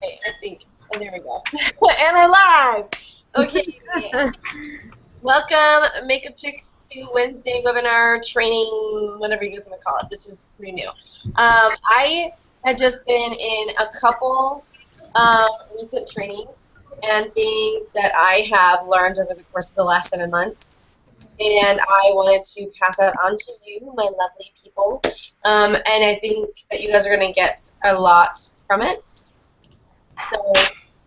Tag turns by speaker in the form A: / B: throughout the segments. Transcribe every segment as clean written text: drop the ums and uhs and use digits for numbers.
A: Okay, I think. Oh, there we go. And we're live. Okay. Welcome, Makeup Chicks, to Wednesday webinar training, whatever you guys want to call it. This is pretty new. I had just been in a couple recent trainings and things that I have learned over the course of the last 7 months. And I wanted to pass that on to you, my lovely people. And I think that you guys are going to get a lot from it. So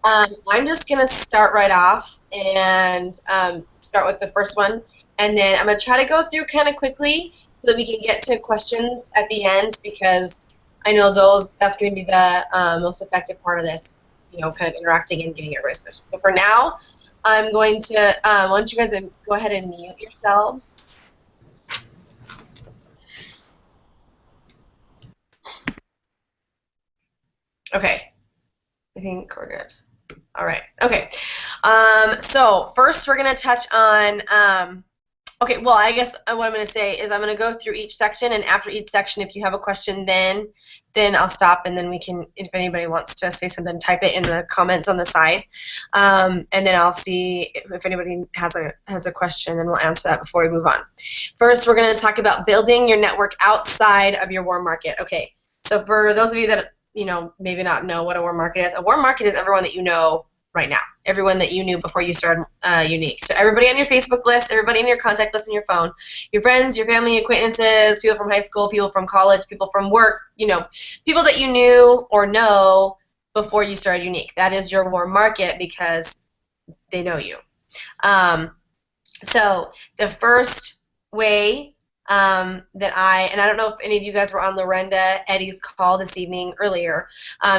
A: I'm just going to start right off and start with the first one. And then I'm going to try to go through kind of quickly so that we can get to questions at the end, because I know that's going to be the most effective part of this, kind of interacting and getting everybody's questions. So for now, I'm going to, why don't you guys go ahead and mute yourselves. Okay. I think we're good. All right. Okay. So first we're going to touch on, okay, well, I guess what I'm going to say is I'm going to go through each section, and after each section, if you have a question, then I'll stop, and then we can, if anybody wants to say something, type it in the comments on the side, and then I'll see if anybody has a question, and we'll answer that before we move on. First, we're going to talk about building your network outside of your warm market. Okay, so for those of you that maybe not know what a warm market is. A warm market is everyone that you know right now, everyone that you knew before you started Younique. So everybody on your Facebook list, everybody in your contact list on your phone, your friends, your family, acquaintances, people from high school, people from college, people from work, people that you knew or know before you started Younique. That is your warm market because they know you. So the first way that I don't know if any of you guys were on Lorenda Eddy's call this evening earlier.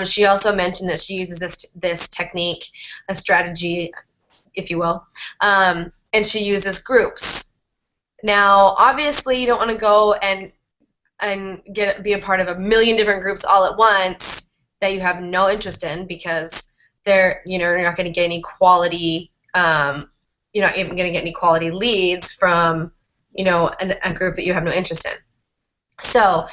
A: She also mentioned that she uses this technique, a strategy, if you will, and she uses groups. Now, obviously, you don't want to go and be a part of a million different groups all at once that you have no interest in, because you're not going to get any quality. You're not even going to get any quality leads from a group that you have no interest in. So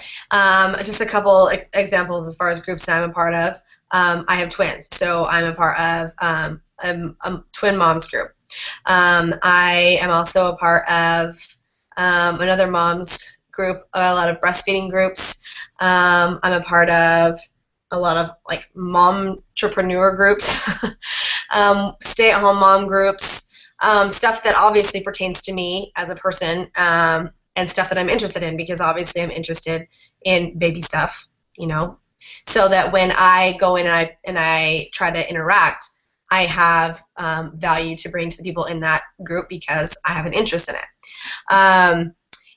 A: just a couple examples as far as groups that I'm a part of. I have twins, so I'm a part of a twin moms group. I am also a part of another moms group, a lot of breastfeeding groups. I'm a part of a lot of mom entrepreneur groups, stay-at-home mom groups. Stuff that obviously pertains to me as a person, and stuff that I'm interested in, because obviously I'm interested in baby stuff, so that when I go in and I try to interact, I have value to bring to the people in that group because I have an interest in it.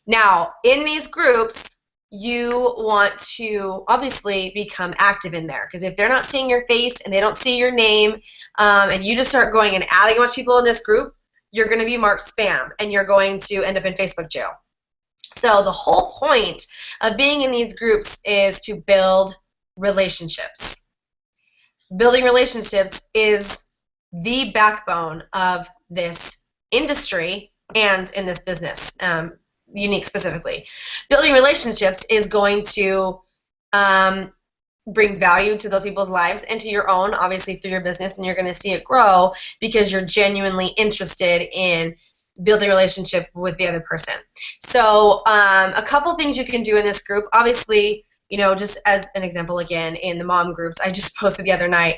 A: Now, in these groups, you want to obviously become active in there, because if they're not seeing your face and they don't see your name, and you just start going and adding a bunch of people in this group, you're going to be marked spam, and you're going to end up in Facebook jail. So the whole point of being in these groups is to build relationships. Building relationships is the backbone of this industry and in this business. Younique specifically. Building relationships is going to bring value to those people's lives and to your own, obviously through your business, and you're going to see it grow because you're genuinely interested in building a relationship with the other person. So a couple things you can do in this group, obviously, just as an example again, in the mom groups, I just posted the other night,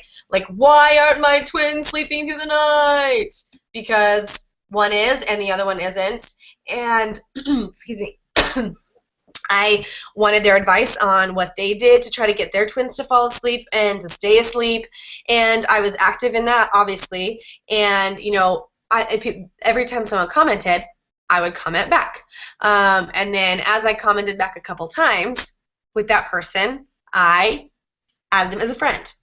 A: why aren't my twins sleeping through the night? Because one is and the other one isn't. And, excuse me, I wanted their advice on what they did to try to get their twins to fall asleep and to stay asleep. And I was active in that, obviously. And, every time someone commented, I would comment back. And then as I commented back a couple times with that person, I added them as a friend.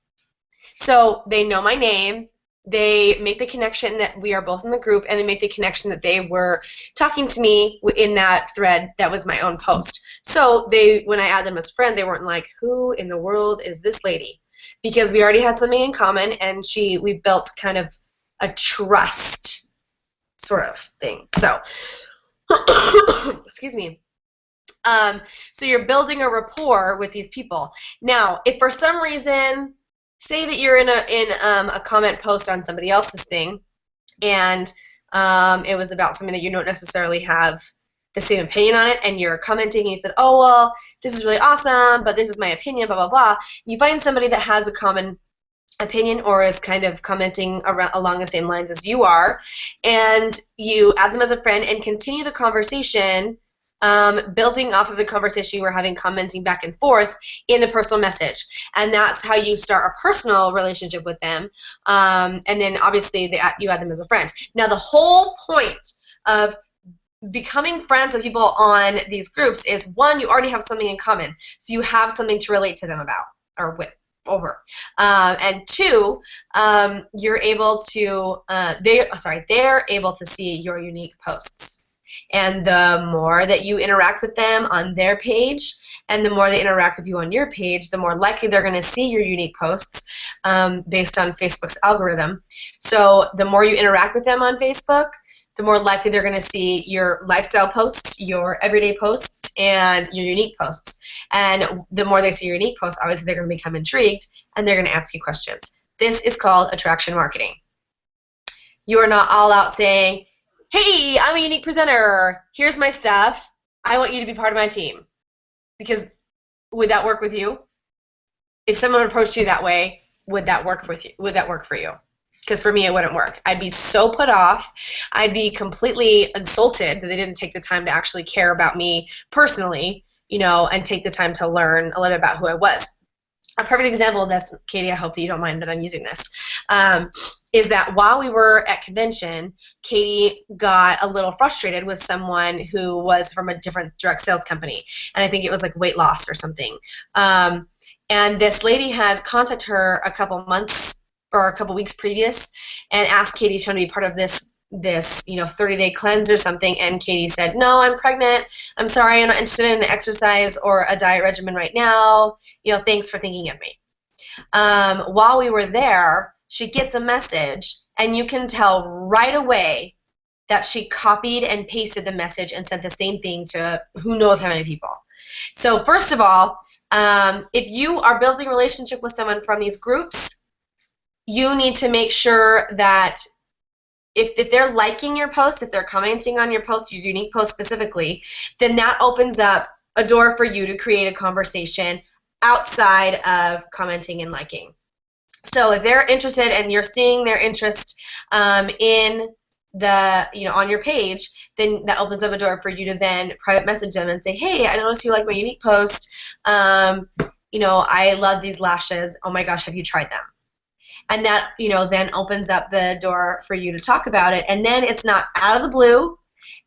A: So they know my name. They make the connection that we are both in the group, and they make the connection that they were talking to me in that thread that was my own post. So when I add them as friend, they weren't like, who in the world is this lady? Because we already had something in common, and we built kind of a trust sort of thing. So, excuse me. So you're building a rapport with these people. Now, if for some reason say that you're in a comment post on somebody else's thing, and it was about something that you don't necessarily have the same opinion on it, and you're commenting and you said, oh, well, this is really awesome, but this is my opinion, blah, blah, blah. You find somebody that has a common opinion or is kind of commenting along the same lines as you are, and you add them as a friend and continue the conversation, building off of the conversation you were having, commenting back and forth in the personal message. And that's how you start a personal relationship with them. And then obviously you add them as a friend. Now the whole point of becoming friends with people on these groups is, one, you already have something in common, so you have something to relate to them about or with over, and two, you're able to they're able to see your unique posts, and the more that you interact with them on their page and the more they interact with you on your page, the more likely they're going to see your unique posts, based on Facebook's algorithm. So the more you interact with them on Facebook, the more likely they're going to see your lifestyle posts, your everyday posts, and your unique posts. And the more they see your unique posts, obviously they're going to become intrigued, and they're going to ask you questions. This is called attraction marketing. You are not all out saying, hey, I'm a unique presenter. Here's my stuff. I want you to be part of my team. Because would that work with you? If someone approached you that way, would that work with you? Would that work for you? Because for me, it wouldn't work. I'd be so put off. I'd be completely insulted that they didn't take the time to actually care about me personally, and take the time to learn a little bit about who I was. A perfect example of this, Katie, I hope that you don't mind that I'm using this, is that while we were at convention, Katie got a little frustrated with someone who was from a different direct sales company, and I think it was like weight loss or something. And this lady had contacted her a couple months or a couple weeks previous and asked Katie to be part of this 30-day cleanse or something, and Katie said, no, I'm pregnant, I'm sorry, I'm not interested in an exercise or a diet regimen right now, thanks for thinking of me. While we were there, she gets a message, and you can tell right away that she copied and pasted the message and sent the same thing to who knows how many people. So first of all, if you are building a relationship with someone from these groups, you need to make sure that if they're liking your post, if they're commenting on your post, your unique post specifically, then that opens up a door for you to create a conversation outside of commenting and liking. So if they're interested and you're seeing their interest in the, on your page, then that opens up a door for you to then private message them and say, hey, I noticed you like my unique post. I love these lashes. Oh my gosh, have you tried them? And that, then opens up the door for you to talk about it. And then it's not out of the blue.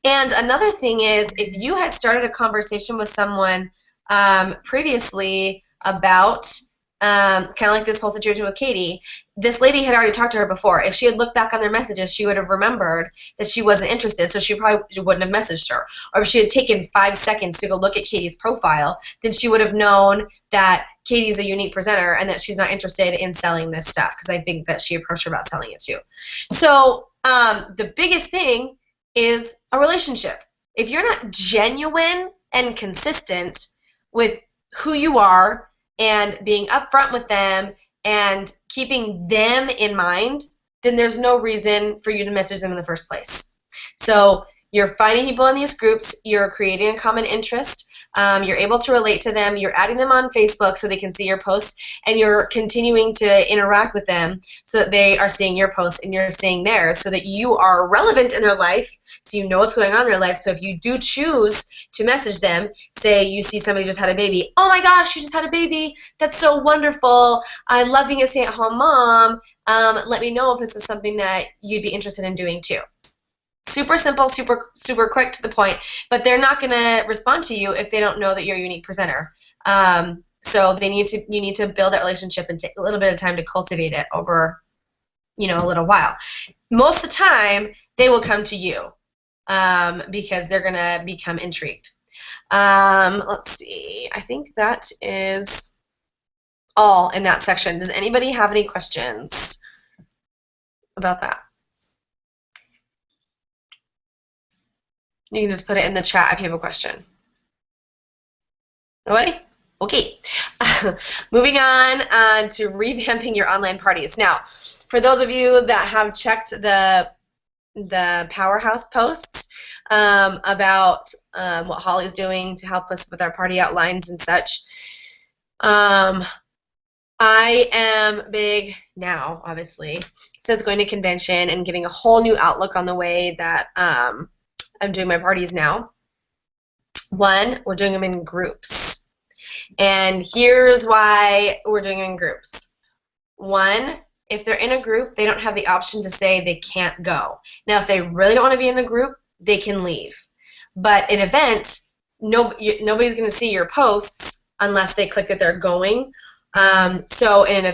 A: And another thing is, if you had started a conversation with someone previously about kind of like this whole situation with Katie, this lady had already talked to her before. If she had looked back on their messages, she would have remembered that she wasn't interested, so she probably wouldn't have messaged her. Or if she had taken 5 seconds to go look at Katie's profile, then she would have known that Katie's a unique presenter and that she's not interested in selling this stuff, because I think that she approached her about selling it too. So the biggest thing is a relationship. If you're not genuine and consistent with who you are and being upfront with them and keeping them in mind, then there's no reason for you to message them in the first place. So you're finding people in these groups, you're creating a common interest, you're able to relate to them, you're adding them on Facebook so they can see your posts, and you're continuing to interact with them so that they are seeing your posts and you're seeing theirs, so that you are relevant in their life, so you know what's going on in their life. So if you do choose to message them, say you see somebody just had a baby, oh my gosh, you just had a baby, that's so wonderful, I love being a stay-at-home mom, let me know if this is something that you'd be interested in doing too. Super simple, super quick to the point, but they're not going to respond to you if they don't know that you're a unique presenter. So you need to build that relationship and take a little bit of time to cultivate it over, a little while. Most of the time, they will come to you because they're going to become intrigued. Let's see. I think that is all in that section. Does anybody have any questions about that? You can just put it in the chat if you have a question. Nobody? Okay, moving on to revamping your online parties. Now, for those of you that have checked the Powerhouse posts about what Holly's doing to help us with our party outlines and such, I am big now, obviously, since going to convention and getting a whole new outlook on the way that I'm doing my parties now. One, we're doing them in groups. And here's why we're doing them in groups. One, if they're in a group, they don't have the option to say they can't go. Now, if they really don't want to be in the group, they can leave. But an event, nobody's going to see your posts unless they click that they're going. So in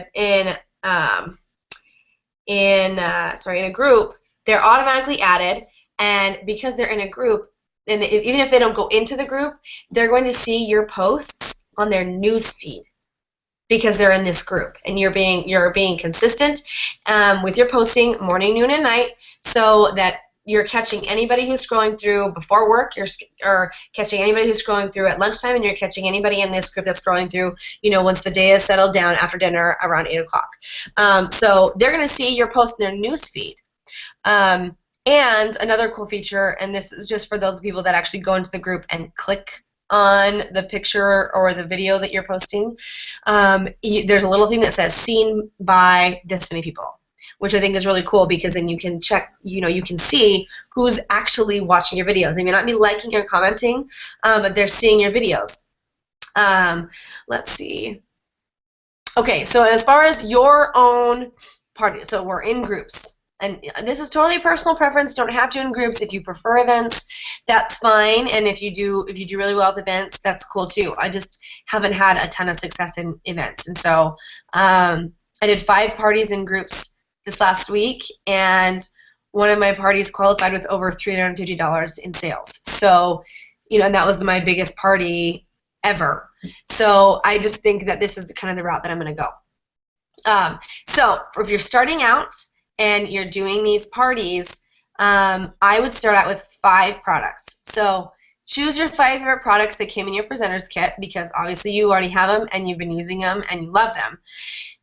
A: a group, they're automatically added, and because they're in a group, and even if they don't go into the group, they're going to see your posts on their news feed because they're in this group, and you're being consistent with your posting morning, noon, and night, so that you're catching anybody who's scrolling through before work, or catching anybody who's scrolling through at lunchtime, and you're catching anybody in this group that's scrolling through, once the day is settled down after dinner around 8 o'clock. So they're going to see your post in their news feed. And another cool feature, and this is just for those people that actually go into the group and click on the picture or the video that you're posting, there's a little thing that says seen by this many people, which I think is really cool because then you can check, you can see who's actually watching your videos. They may not be liking or commenting, but they're seeing your videos. Let's see. Okay, so as far as your own party, so we're in groups. And this is totally personal preference. Don't have to in groups. If you prefer events, that's fine. And if you do really well with events, that's cool too. I just haven't had a ton of success in events. And so I did 5 parties in groups this last week, and one of my parties qualified with over $350 in sales. So, and that was my biggest party ever. So I just think that this is kind of the route that I'm going to go. So if you're starting out and you're doing these parties, I would start out with 5 products. So choose your 5 favorite products that came in your presenter's kit, because obviously you already have them and you've been using them and you love them.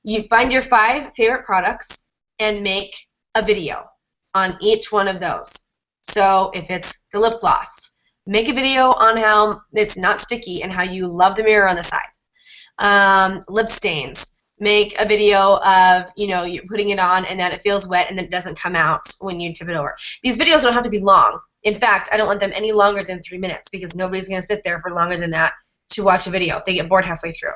A: You find your 5 favorite products and make a video on each one of those. So if it's the lip gloss, make a video on how it's not sticky and how you love the mirror on the side. Lip stains. Make a video of, you're putting it on and that it feels wet and then it doesn't come out when you tip it over. These videos don't have to be long. In fact, I don't want them any longer than 3 minutes because nobody's going to sit there for longer than that to watch a video. They get bored halfway through.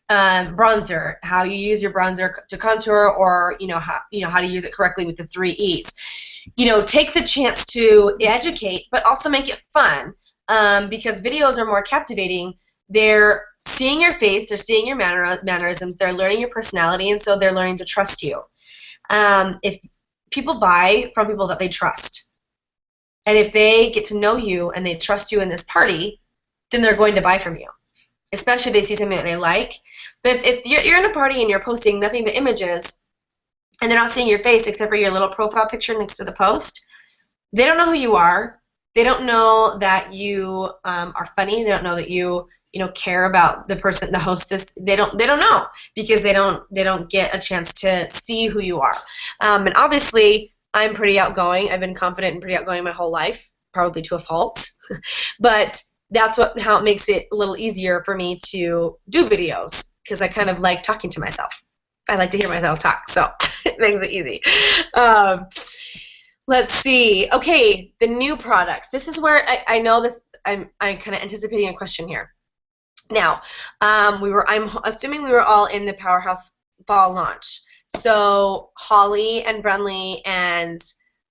A: Bronzer, how you use your bronzer to contour, or how to use it correctly with the 3 E's. Take the chance to educate, but also make it fun, because videos are more captivating. They're seeing your face, they're seeing your mannerisms, they're learning your personality, and so they're learning to trust you. If people buy from people that they trust, and if they get to know you and they trust you in this party, then they're going to buy from you, especially if they see something that they like. But if you're in a party and you're posting nothing but images, and they're not seeing your face except for your little profile picture next to the post, they don't know who you are. They don't know that you are funny. They don't know that you care about the person, the hostess. They don't know, because they don't get a chance to see who you are. And obviously, I'm pretty outgoing. I've been confident and pretty outgoing my whole life, probably to a fault. But that's how it makes it a little easier for me to do videos, because I kind of like talking to myself. I like to hear myself talk, so it makes it easy. Let's see. Okay, the new products. This is where I know this. I'm kind of anticipating a question here. Now, I'm assuming we were all in the Powerhouse Fall launch. So Holly and Brunley and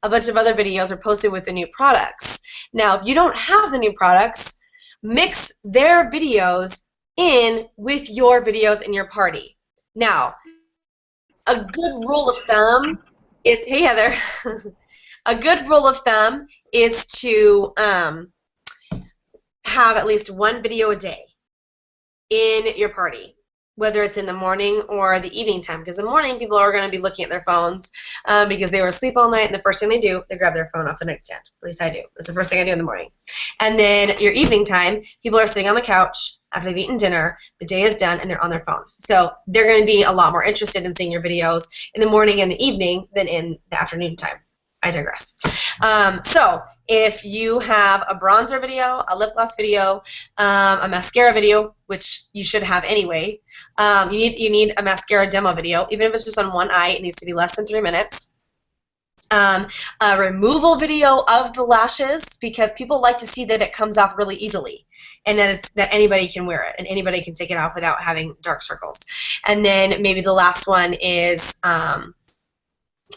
A: a bunch of other videos are posted with the new products. Now, if you don't have the new products, mix their videos in with your videos in your party. Now, a good rule of thumb is, hey Heather, a good rule of thumb is to have at least 1 video a day in your party, whether it's in the morning or the evening time, because in the morning people are going to be looking at their phones because they were asleep all night, and the first thing they do, they grab their phone off the nightstand. At least I do. That's the first thing I do in the morning. And then your evening time, people are sitting on the couch after they've eaten dinner, the day is done, and they're on their phone. So they're going to be a lot more interested in seeing your videos in the morning and the evening than in the afternoon time. I digress. So if you have a bronzer video, a lip gloss video, a mascara video, which you should have anyway, you need a mascara demo video. Even if it's just on one eye, it needs to be less than 3 minutes. A removal video of the lashes, because people like to see that it comes off really easily, and that anybody can wear it and anybody can take it off without having dark circles. And then maybe the last one is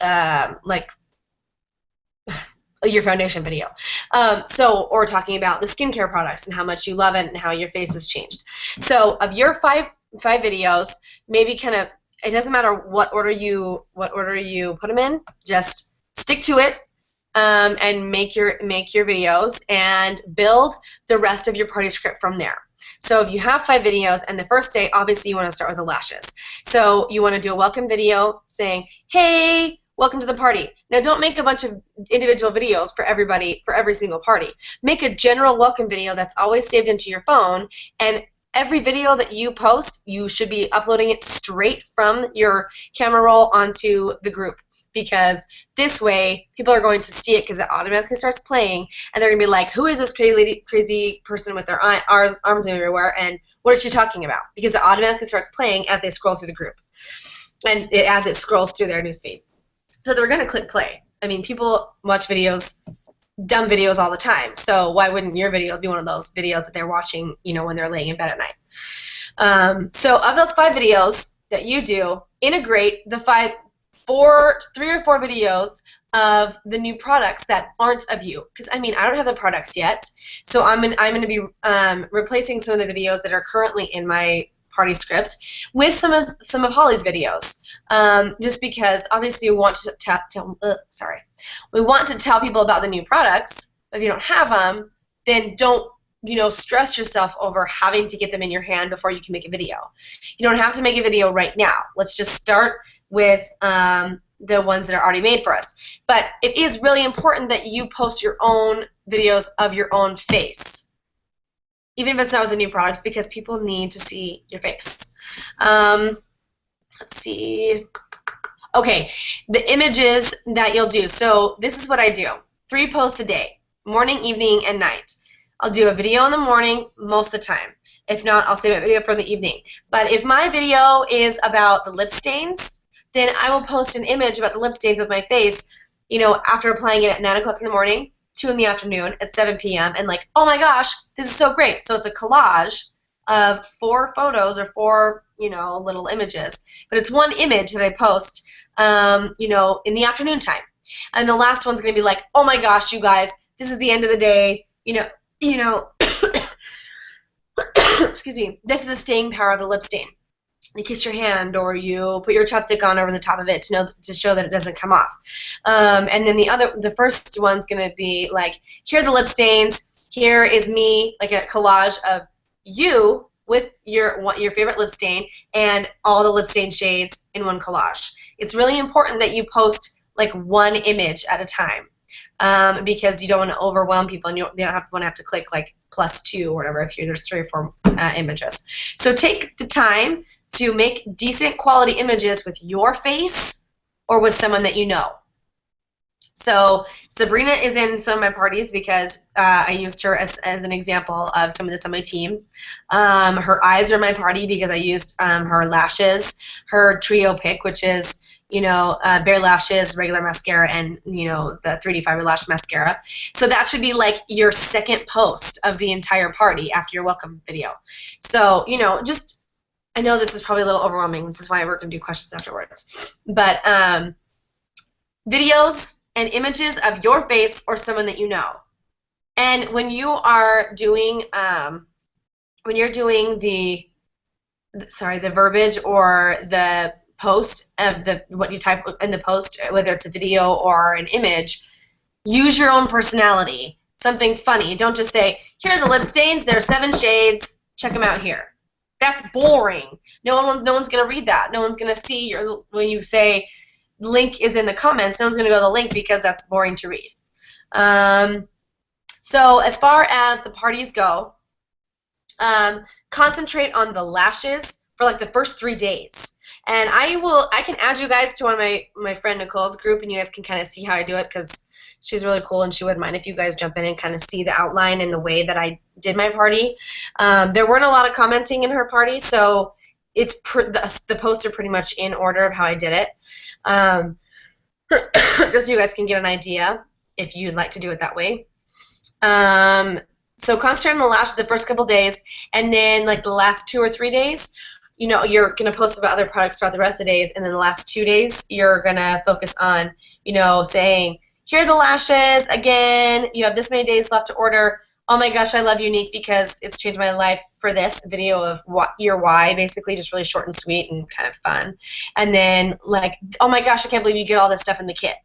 A: like your foundation video. Or talking about the skincare products and how much you love it and how your face has changed. So of your five videos, maybe kind of, it doesn't matter what order you put them in, just stick to it, and make your videos and build the rest of your party script from there. So if you have 5 videos, and the first day, obviously you want to start with the lashes. So you want to do a welcome video saying, hey, welcome to the party. Now don't make a bunch of individual videos for everybody, for every single party. Make a general welcome video that's always saved into your phone, and every video that you post, you should be uploading it straight from your camera roll onto the group, because this way people are going to see it because it automatically starts playing, and they're going to be like, who is this crazy person with their arms everywhere, and what is she talking about? Because it automatically starts playing as they scroll through the group, and as it scrolls through their newsfeed. So they're going to click play. I mean, people watch videos, dumb videos all the time, so why wouldn't your videos be one of those videos that they're watching, you know, when they're laying in bed at night? So of those 5 videos that you do, integrate the 3 or 4 videos of the new products that aren't of you. Because I mean, I don't have the products yet, so I'm going to be replacing some of the videos that are currently in my party script with some of Holly's videos, just because obviously we want to tell people about the new products. If you don't have them, then don't, you know, stress yourself over having to get them in your hand before you can make a video. You don't have to make a video right now. Let's just start with the ones that are already made for us. But it is really important that you post your own videos of your own face, even if it's not with the new products, because people need to see your face. Let's see. Okay, the images that you'll do. So this is what I do. 3 posts a day, morning, evening, and night. I'll do a video in the morning most of the time. If not, I'll save a video for the evening. But if my video is about the lip stains, then I will post an image about the lip stains with my face, you know, after applying it at 9 o'clock in the morning, 2 in the afternoon, at 7 p.m. and like, oh my gosh, this is so great. So it's a collage of 4 photos or 4, you know, little images. But it's one image that I post, you know, in the afternoon time. And the last one's going to be like, oh my gosh, you guys, this is the end of the day, you know, excuse me, this is the staying power of the lip stain. You kiss your hand, or you put your chapstick on over the top of it to show that it doesn't come off. And then the first one's going to be like, here are the lip stains. Here is me, like a collage of you with your favorite lip stain and all the lip stain shades in one collage. It's really important that you post like one image at a time, because you don't want to overwhelm people, and they don't want to have to click like +2 or whatever if there's 3 or 4 images. So take the time to make decent quality images with your face or with someone that you know. So Sabrina is in some of my parties because I used her as an example of someone that's on my team. Her eyes are in my party because I used her lashes, her trio pick, which is, you know, bare lashes, regular mascara, and, you know, the 3D fiber lash mascara. So that should be like your second post of the entire party after your welcome video. So, you know, just, I know this is probably a little overwhelming. This is why we're going to do questions afterwards. But videos and images of your face or someone that you know. And when you are doing, when you're doing the verbiage or the post of what you type in the post, whether it's a video or an image, use your own personality, something funny. Don't just say, here are the lip stains, there are 7 shades, check them out here. That's boring. No one's going to read that. No one's going to see when you say link is in the comments, no one's going to go to the link because that's boring to read. So as far as the parties go, concentrate on the lashes for like the first 3 days. And I can add you guys to one of my friend Nicole's group, and you guys can kind of see how I do it, because she's really cool, and she wouldn't mind if you guys jump in and kind of see the outline and the way that I did my party. There weren't a lot of commenting in her party, so it's the posts are pretty much in order of how I did it. Just so you guys can get an idea if you'd like to do it that way. So concentrate on the lashes the first couple days, and then like the last 2 or 3 days, you know, you're going to post about other products throughout the rest of the days, and then the last 2 days you're going to focus on, you know, saying, here are the lashes, again, you have this many days left to order. Oh my gosh, I love Younique because it's changed my life for this video of your why, basically, just really short and sweet and kind of fun. And then like, oh my gosh, I can't believe you get all this stuff in the kit.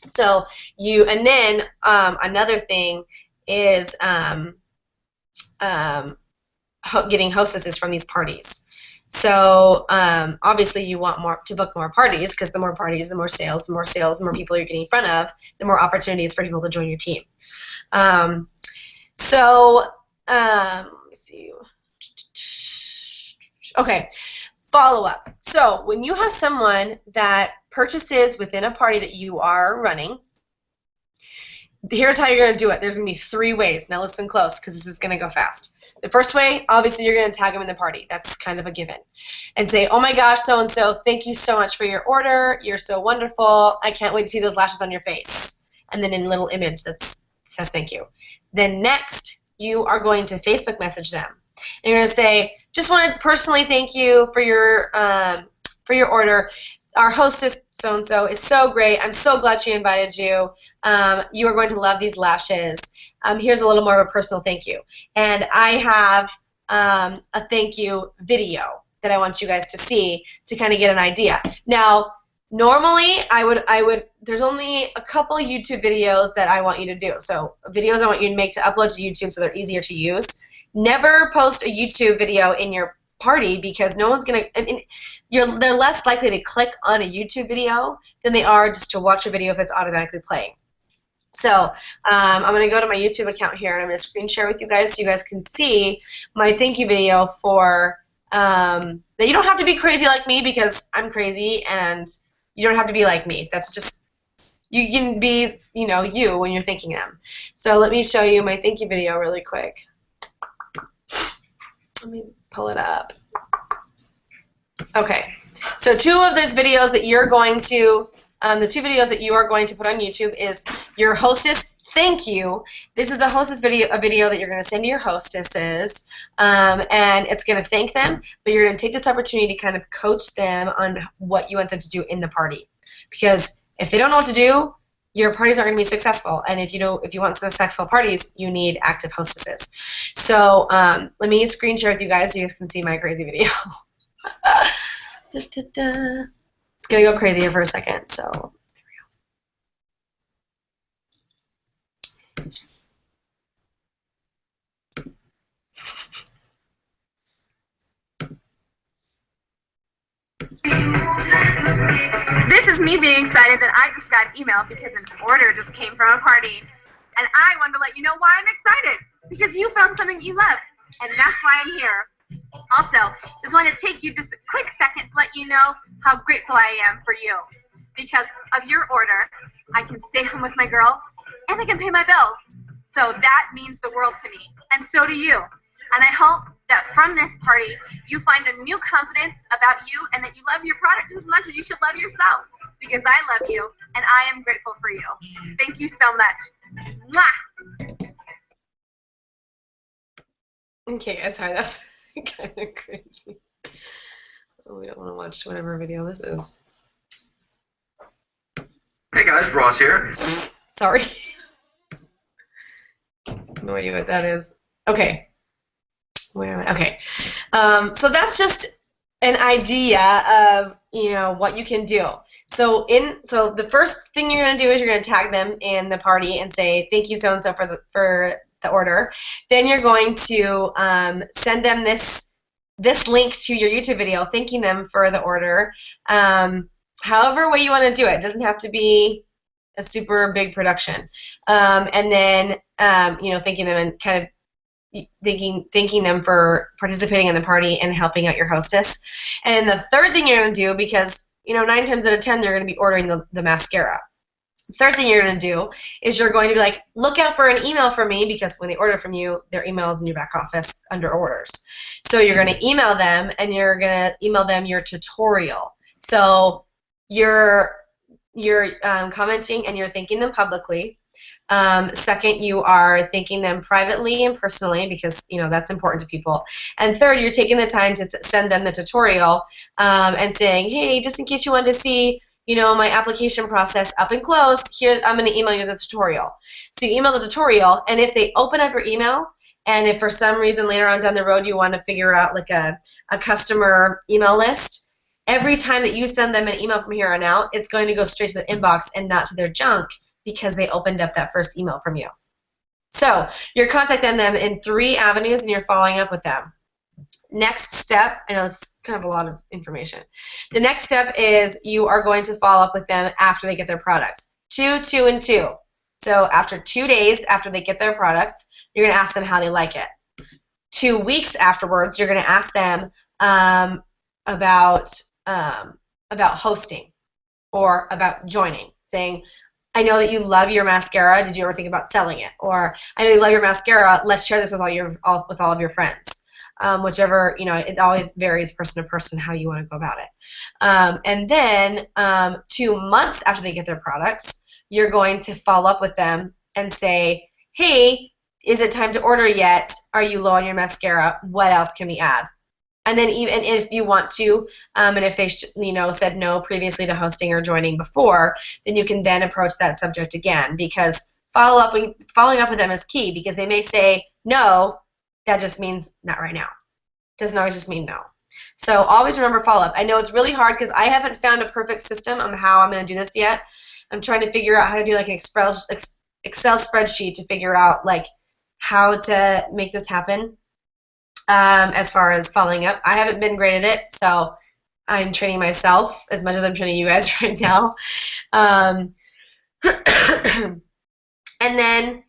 A: So and then another thing is getting hostesses from these parties. So obviously you want to book more parties, because the more parties, the more sales, the more people you're getting in front of, the more opportunities for people to join your team. Let me see. Okay, follow up. So when you have someone that purchases within a party that you are running, here's how you're going to do it. There's going to be 3 ways. Now listen close, because this is going to go fast. The first way, obviously, you're going to tag them in the party. That's kind of a given. And say, oh my gosh, so-and-so, thank you so much for your order. You're so wonderful. I can't wait to see those lashes on your face. And then in a little image that says thank you. Then next, you are going to Facebook message them. And you're going to say, just want to personally thank you for your order. Our hostess, so-and-so, is so great. I'm so glad she invited you. You are going to love these lashes. Here's a little more of a personal thank you. And I have a thank you video that I want you guys to see to kind of get an idea. Now, normally, there's only a couple YouTube videos that I want you to do. So videos I want you to make to upload to YouTube so they're easier to use. Never post a YouTube video in your party, because no one's going to, I mean, they're less likely to click on a YouTube video than they are just to watch a video if it's automatically playing. So I'm going to go to my YouTube account here, and I'm going to screen share with you guys so you guys can see my thank you video for, now you don't have to be crazy like me, because I'm crazy, and you don't have to be like me. That's just, you can be, you know, you when you're thanking them. So let me show you my thank you video really quick. Let me pull it up. Okay, so 2 of these videos that you're going to, the 2 videos that you are going to put on YouTube is your hostess thank you. This is the hostess video, a video that you're going to send to your hostesses, and it's going to thank them, but you're going to take this opportunity to kind of coach them on what you want them to do in the party. Because if they don't know what to do, your parties aren't going to be successful. And if you want successful parties, you need active hostesses. So let me screen share with you guys so you guys can see my crazy video. It's going to go crazy here for a second. So here we go.
B: This is me being excited that I just got an email because an order just came from a party. And I wanted to let you know why I'm excited. Because you found something you love. And that's why I'm here. Also, just want to take you just a quick second to let you know how grateful I am for you. Because of your order, I can stay home with my girls and I can pay my bills. So that means the world to me. And so do you. And I hope that from this party, you find a new confidence about you and that you love your product as much as you should love yourself. Because I love you, and I am grateful for you. Thank you so much. Mwah!
A: Okay, sorry, that's kind of crazy. Oh, we don't want to watch whatever video this is.
C: Hey guys, Ross here.
A: Sorry. No idea what that is. Okay. Where am I? Okay. So that's just an idea of, you know, what you can do. So the first thing you're going to do is you're going to tag them in the party and say thank you so and so for the order. Then you're going to send them this link to your YouTube video thanking them for the order. However way you want to do it. It doesn't have to be a super big production. And then you know, thanking them and kind of thanking them for participating in the party and helping out your hostess. And the third thing you're going to do, because 9 times out of 10 they're going to be ordering the mascara. Third thing you're going to do is you're going to be like, look out for an email from me, because when they order from you, their email is in your back office under orders. So you're going to email them, and you're going to email them your tutorial. So you're commenting and you're thanking them publicly. Second, you are thanking them privately and personally, because that's important to people. And third, you're taking the time to send them the tutorial and saying, hey, just in case you wanted to see my application process up and close, I'm going to email you the tutorial. So you email the tutorial, and if they open up your email, and if for some reason later on down the road you want to figure out like a customer email list, every time that you send them an email from here on out, it's going to go straight to their inbox and not to their junk, because they opened up that first email from you. So you're contacting them in 3 avenues, and you're following up with them. Next step, I know this is kind of a lot of information. The next step is you are going to follow up with them after they get their products. 2, 2, and 2. So after 2 days after they get their products, you're going to ask them how they like it. 2 weeks afterwards, you're going to ask them about hosting or about joining, saying, I know that you love your mascara. Did you ever think about selling it? Or I know you love your mascara. Let's share this with all of your friends. Whichever, it always varies person to person how you want to go about it. And then 2 months after they get their products, you're going to follow up with them and say, hey, is it time to order yet? Are you low on your mascara? What else can we add? And then even if you want to, and if they said no previously to hosting or joining before, then you can then approach that subject again, because following up with them is key, because they may say no. That just means not right now. Doesn't always just mean no. So always remember follow up. I know it's really hard because I haven't found a perfect system on how I'm going to do this yet. I'm trying to figure out how to do like an Excel spreadsheet to figure out like how to make this happen. As far as following up, I haven't been great at it, so I'm training myself as much as I'm training you guys right now. And then,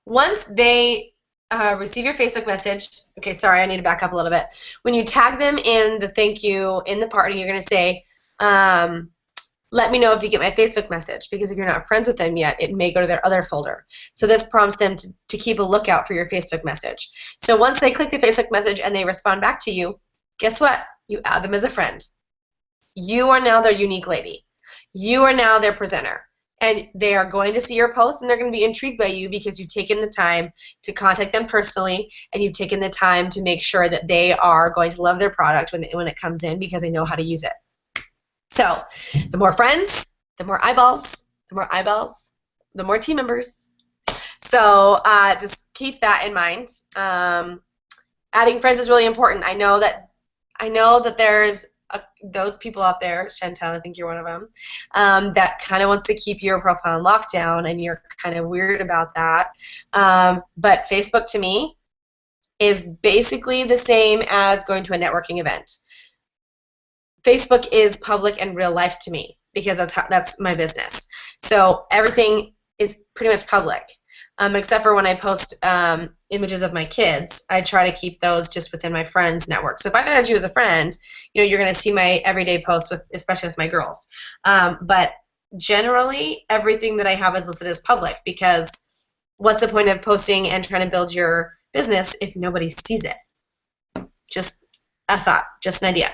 A: once they receive your Facebook message, okay, sorry, I need to back up a little bit. When you tag them in the thank you in the party, you're going to say, let me know if you get my Facebook message, because if you're not friends with them yet, it may go to their other folder. So this prompts them to keep a lookout for your Facebook message. So once they click the Facebook message and they respond back to you, guess what? You add them as a friend. You are now their unique lady. You are now their presenter. And they are going to see your post, and they're going to be intrigued by you because you've taken the time to contact them personally, and you've taken the time to make sure that they are going to love their product when it comes in, because they know how to use it. So the more friends, the more eyeballs, the more team members. So just keep that in mind. Adding friends is really important. I know that there's those people out there, Chantel, I think you're one of them, that kind of wants to keep your profile in lockdown, and you're kind of weird about that. But Facebook to me is basically the same as going to a networking event. Facebook is public and real life to me, because that's my business. So everything is pretty much public, except for when I post images of my kids. I try to keep those just within my friends network. So if I've added you as a friend, you're going to see my everyday posts, especially with my girls. But generally, everything that I have is listed as public, because what's the point of posting and trying to build your business if nobody sees it? Just a thought, just an idea.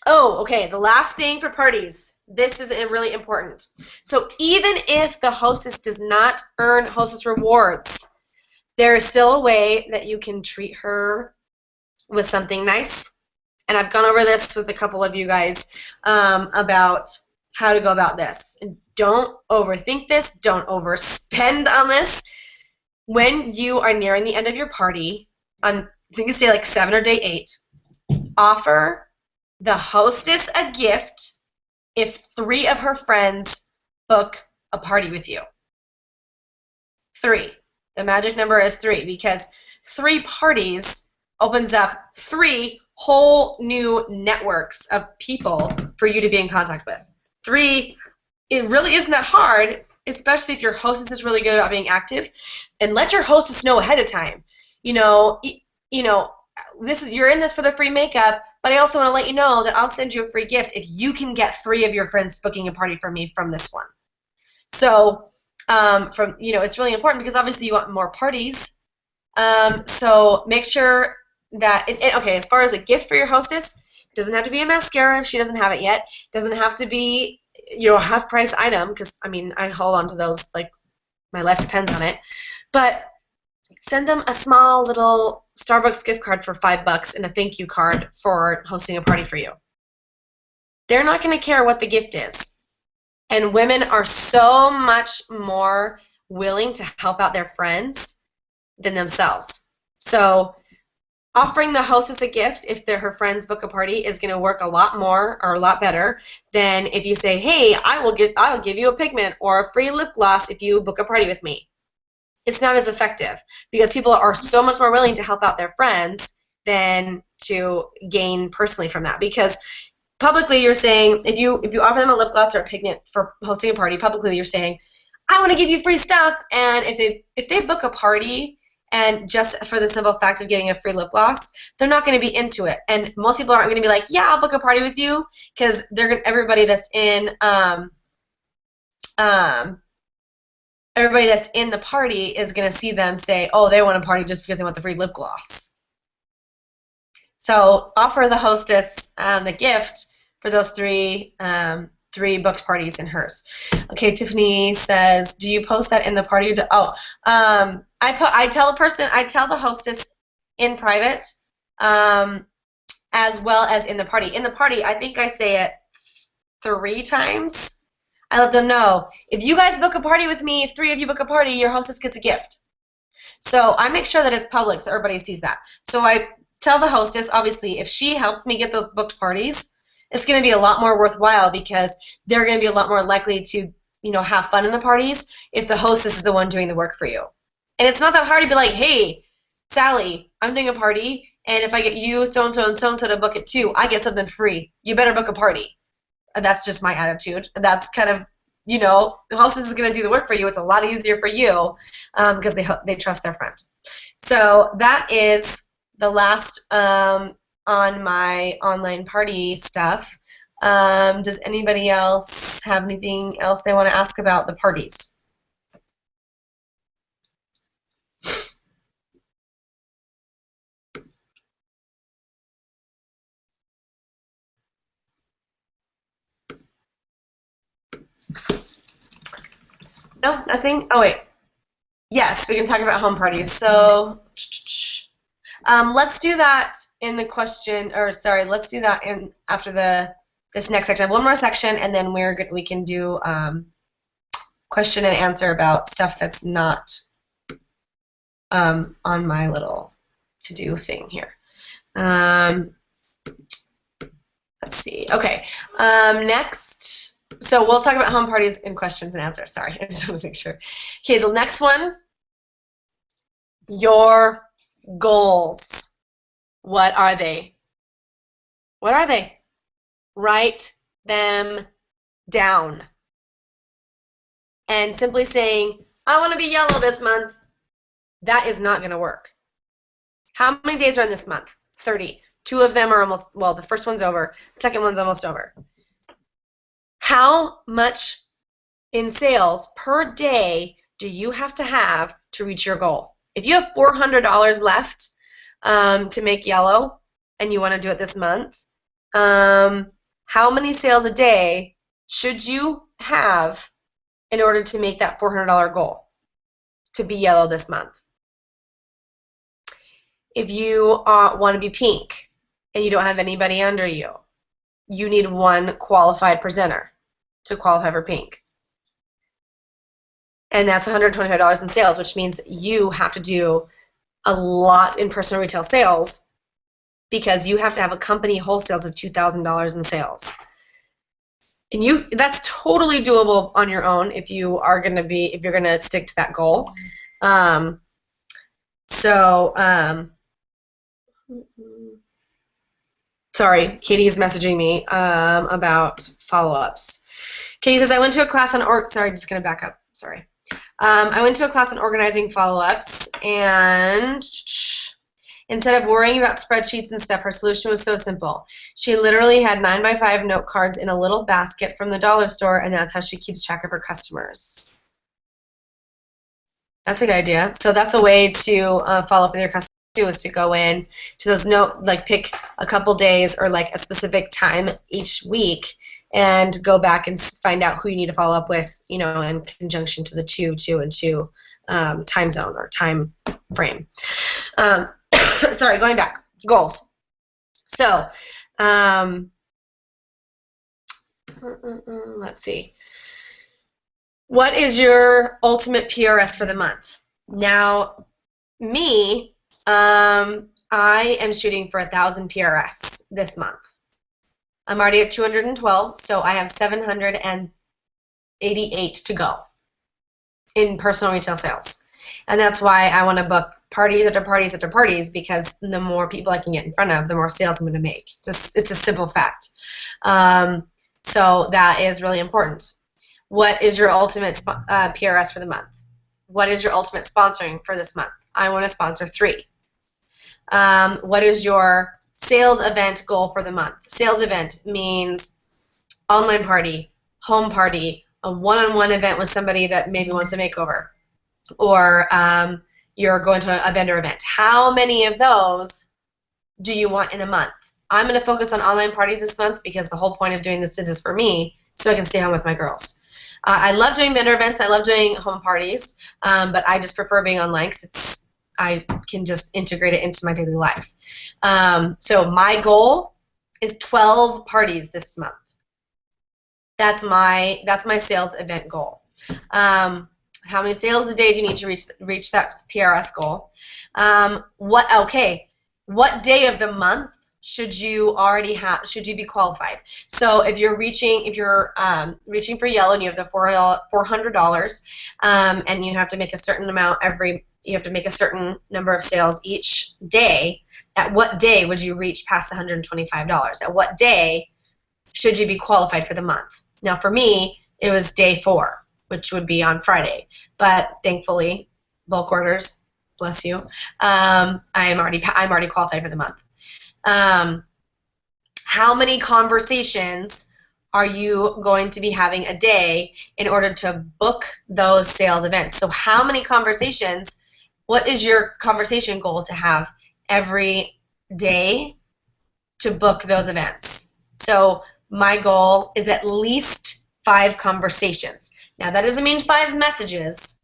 A: Okay, the last thing for parties. This is really important. So even if the hostess does not earn hostess rewards, there is still a way that you can treat her with something nice. And I've gone over this with a couple of you guys about how to go about this. And don't overthink this. Don't overspend on this. When you are nearing the end of your party, on I think it's day like 7 or day 8, offer the hostess a gift if 3 of her friends book a party with you. 3. The magic number is 3, because 3 parties opens up 3 whole new networks of people for you to be in contact with. 3, it really isn't that hard. especially if your hostess is really good about being active, and let your hostess know ahead of time. You know, you're in this for the free makeup, but I also want to let you know that I'll send you a free gift if you can get 3 of your friends booking a party for me from this one. So, it's really important because obviously you want more parties. So make sure that, okay, as far as a gift for your hostess, it doesn't have to be a mascara if she doesn't have it yet. It doesn't have to be, a half-price item because, I hold on to those like my life depends on it. But send them a small little Starbucks gift card for $5 and a thank you card for hosting a party for you. They're not going to care what the gift is. And women are so much more willing to help out their friends than themselves. So offering the hostess a gift if they're her friends book a party is going to work a lot more or a lot better than if you say, hey, I'll give you a pigment or a free lip gloss if you book a party with me. It's not as effective because people are so much more willing to help out their friends than to gain personally from that. Because publicly you're saying, if you offer them a lip gloss or a pigment for hosting a party, publicly you're saying, I want to give you free stuff. And if they book a party and just for the simple fact of getting a free lip gloss, they're not going to be into it. And most people aren't going to be like, yeah, I'll book a party with you, because everybody that's in the party is going to see them say, oh, they want a party just because they want the free lip gloss. So offer the hostess the gift for those 3 booked parties in hers. Okay, Tiffany says, do you post that in the party? I tell the hostess in private, as well as in the party. In the party, I think I say it 3 times. I let them know, if you guys book a party with me, if 3 of you book a party, your hostess gets a gift. So I make sure that it's public so everybody sees that. So I tell the hostess, obviously, if she helps me get those booked parties, it's going to be a lot more worthwhile because they're going to be a lot more likely to, have fun in the parties if the hostess is the one doing the work for you. And it's not that hard to be like, hey, Sally, I'm doing a party, and if I get you so-and-so and so-and-so to book it too, I get something free. You better book a party. That's just my attitude. That's kind of, the hostess is going to do the work for you. It's a lot easier for you because they trust their friend. So that is the last on my online party stuff. Does anybody else have anything else they want to ask about the parties? No, nothing? Oh, wait. Yes, we can talk about home parties. So let's do that in the question, or sorry, let's do that in after this next section. I have one more section, and then we can do question and answer about stuff that's not on my little to-do thing here. Let's see. Okay. Next. So we'll talk about home parties in questions and answers. Sorry, I just want to make sure. Okay, the next one, your goals. What are they? What are they? Write them down. And simply saying, I want to be yellow this month, that is not going to work. How many days are in this month? 30. 2 of them are almost, well, the first one's over. The second one's almost over. How much in sales per day do you have to reach your goal? If you have $400 left to make yellow and you want to do it this month, how many sales a day should you have in order to make that $400 goal to be yellow this month? If you want to be pink and you don't have anybody under you, you need 1 qualified presenter to qualify for pink. And that's $125 in sales, which means you have to do a lot in personal retail sales because you have to have a company wholesales of $2,000 in sales. And that's totally doable on your own if you're going to stick to that goal. Sorry, Katie is messaging me about follow-ups. Katie says, I went to a class on sorry, I'm just going to back up. Sorry. I went to a class on organizing follow-ups, and instead of worrying about spreadsheets and stuff, her solution was so simple. She literally had 9x5 note cards in a little basket from the dollar store, and that's how she keeps track of her customers. That's a good idea. So that's a way to follow up with your customers too, is to go in to those pick a couple days or like a specific time each week and go back and find out who you need to follow up with, in conjunction to the 2, 2, and 2 time zone or time frame. Sorry, going back. Goals. So, let's see. What is your ultimate PRS for the month? Now, me, I am shooting for 1,000 PRS this month. I'm already at 212, so I have 788 to go in personal retail sales. And that's why I want to book parties after parties after parties, because the more people I can get in front of, the more sales I'm going to make. It's a simple fact. So that is really important. What is your ultimate PRS for the month? What is your ultimate sponsoring for this month? I want to sponsor 3. What is your sales event goal for the month? Sales event means online party, home party, a one-on-one event with somebody that maybe wants a makeover, or you're going to a vendor event. How many of those do you want in a month? I'm going to focus on online parties this month because the whole point of doing this business for me so I can stay home with my girls. I love doing vendor events. I love doing home parties, but I just prefer being online because I can just integrate it into my daily life. So my goal is 12 parties this month. That's my sales event goal. How many sales a day do you need to reach that PRS goal? What day of the month should you be qualified? So if you're reaching for yellow and you have the $400, and you have to make a certain amount you have to make a certain number of sales each day, at what day would you reach past the $125? At what day should you be qualified for the month? Now for me, it was day 4, which would be on Friday, but thankfully, bulk orders, bless you, I'm already qualified for the month. How many conversations are you going to be having a day in order to book those sales events? So how many conversations, what is your conversation goal to have every day to book those events? So my goal is at least 5 conversations. Now that doesn't mean 5 messages.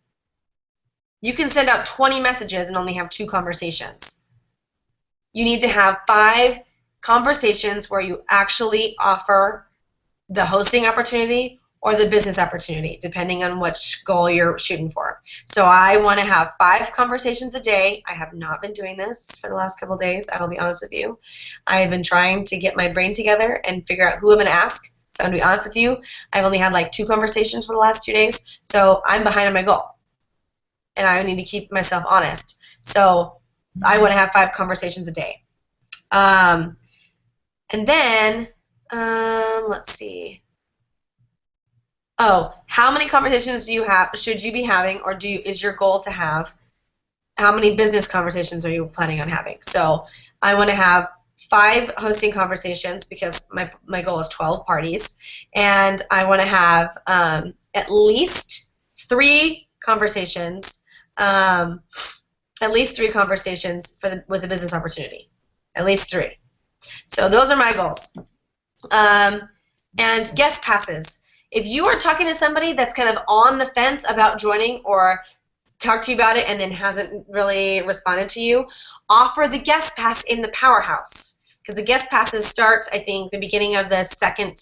A: You can send out 20 messages and only have 2 conversations. You need to have 5 conversations where you actually offer the hosting opportunity or the business opportunity, depending on which goal you're shooting for. So I want to have 5 conversations a day. I have not been doing this for the last couple of days, I'll be honest with you. I've been trying to get my brain together and figure out who I'm going to ask. So I'm going to be honest with you, I've only had like 2 conversations for the last 2 days, so I'm behind on my goal. And I need to keep myself honest. So I want to have 5 conversations a day. And then, let's see. Oh, how many conversations should you be having, or is your goal to have? How many business conversations are you planning on having? So I want to have 5 hosting conversations because my goal is 12 parties, and I want to have at least 3 conversations. At least 3 conversations with a business opportunity. At least 3. So those are my goals. And guest passes. If you are talking to somebody that's kind of on the fence about joining or talked to you about it and then hasn't really responded to you, offer the guest pass in the powerhouse. Because the guest passes start, I think, the beginning of the second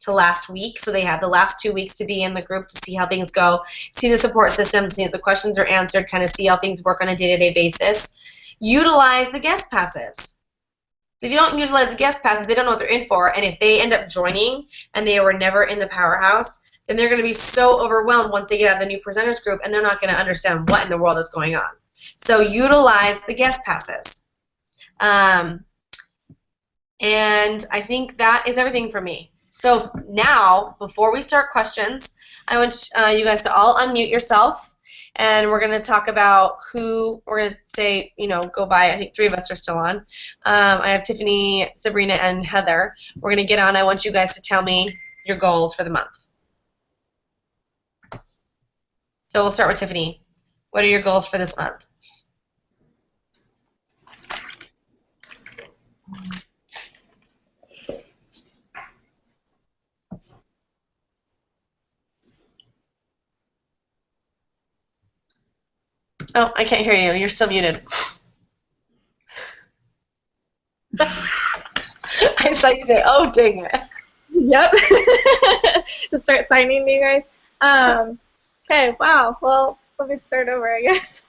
A: to last week. So they have the last 2 weeks to be in the group to see how things go, see the support system, see if the questions are answered, kind of see how things work on a day-to-day basis. Utilize the guest passes. So if you don't utilize the guest passes, they don't know what they're in for, and if they end up joining and they were never in the powerhouse, then they're going to be so overwhelmed once they get out of the new presenters group, and they're not going to understand what in the world is going on. So utilize the guest passes. And I think that is everything for me. So now, before we start questions, I want you guys to all unmute yourself, and we're going to talk about who we're going to say, go by. I think 3 of us are still on. I have Tiffany, Sabrina, and Heather. We're going to get on. I want you guys to tell me your goals for the month. So we'll start with Tiffany. What are your goals for this month? Oh, I can't hear you. You're still muted. I saw you say, oh, dang it.
D: Yep. To start signing to you guys. Okay, wow. Well, let me start over, I guess.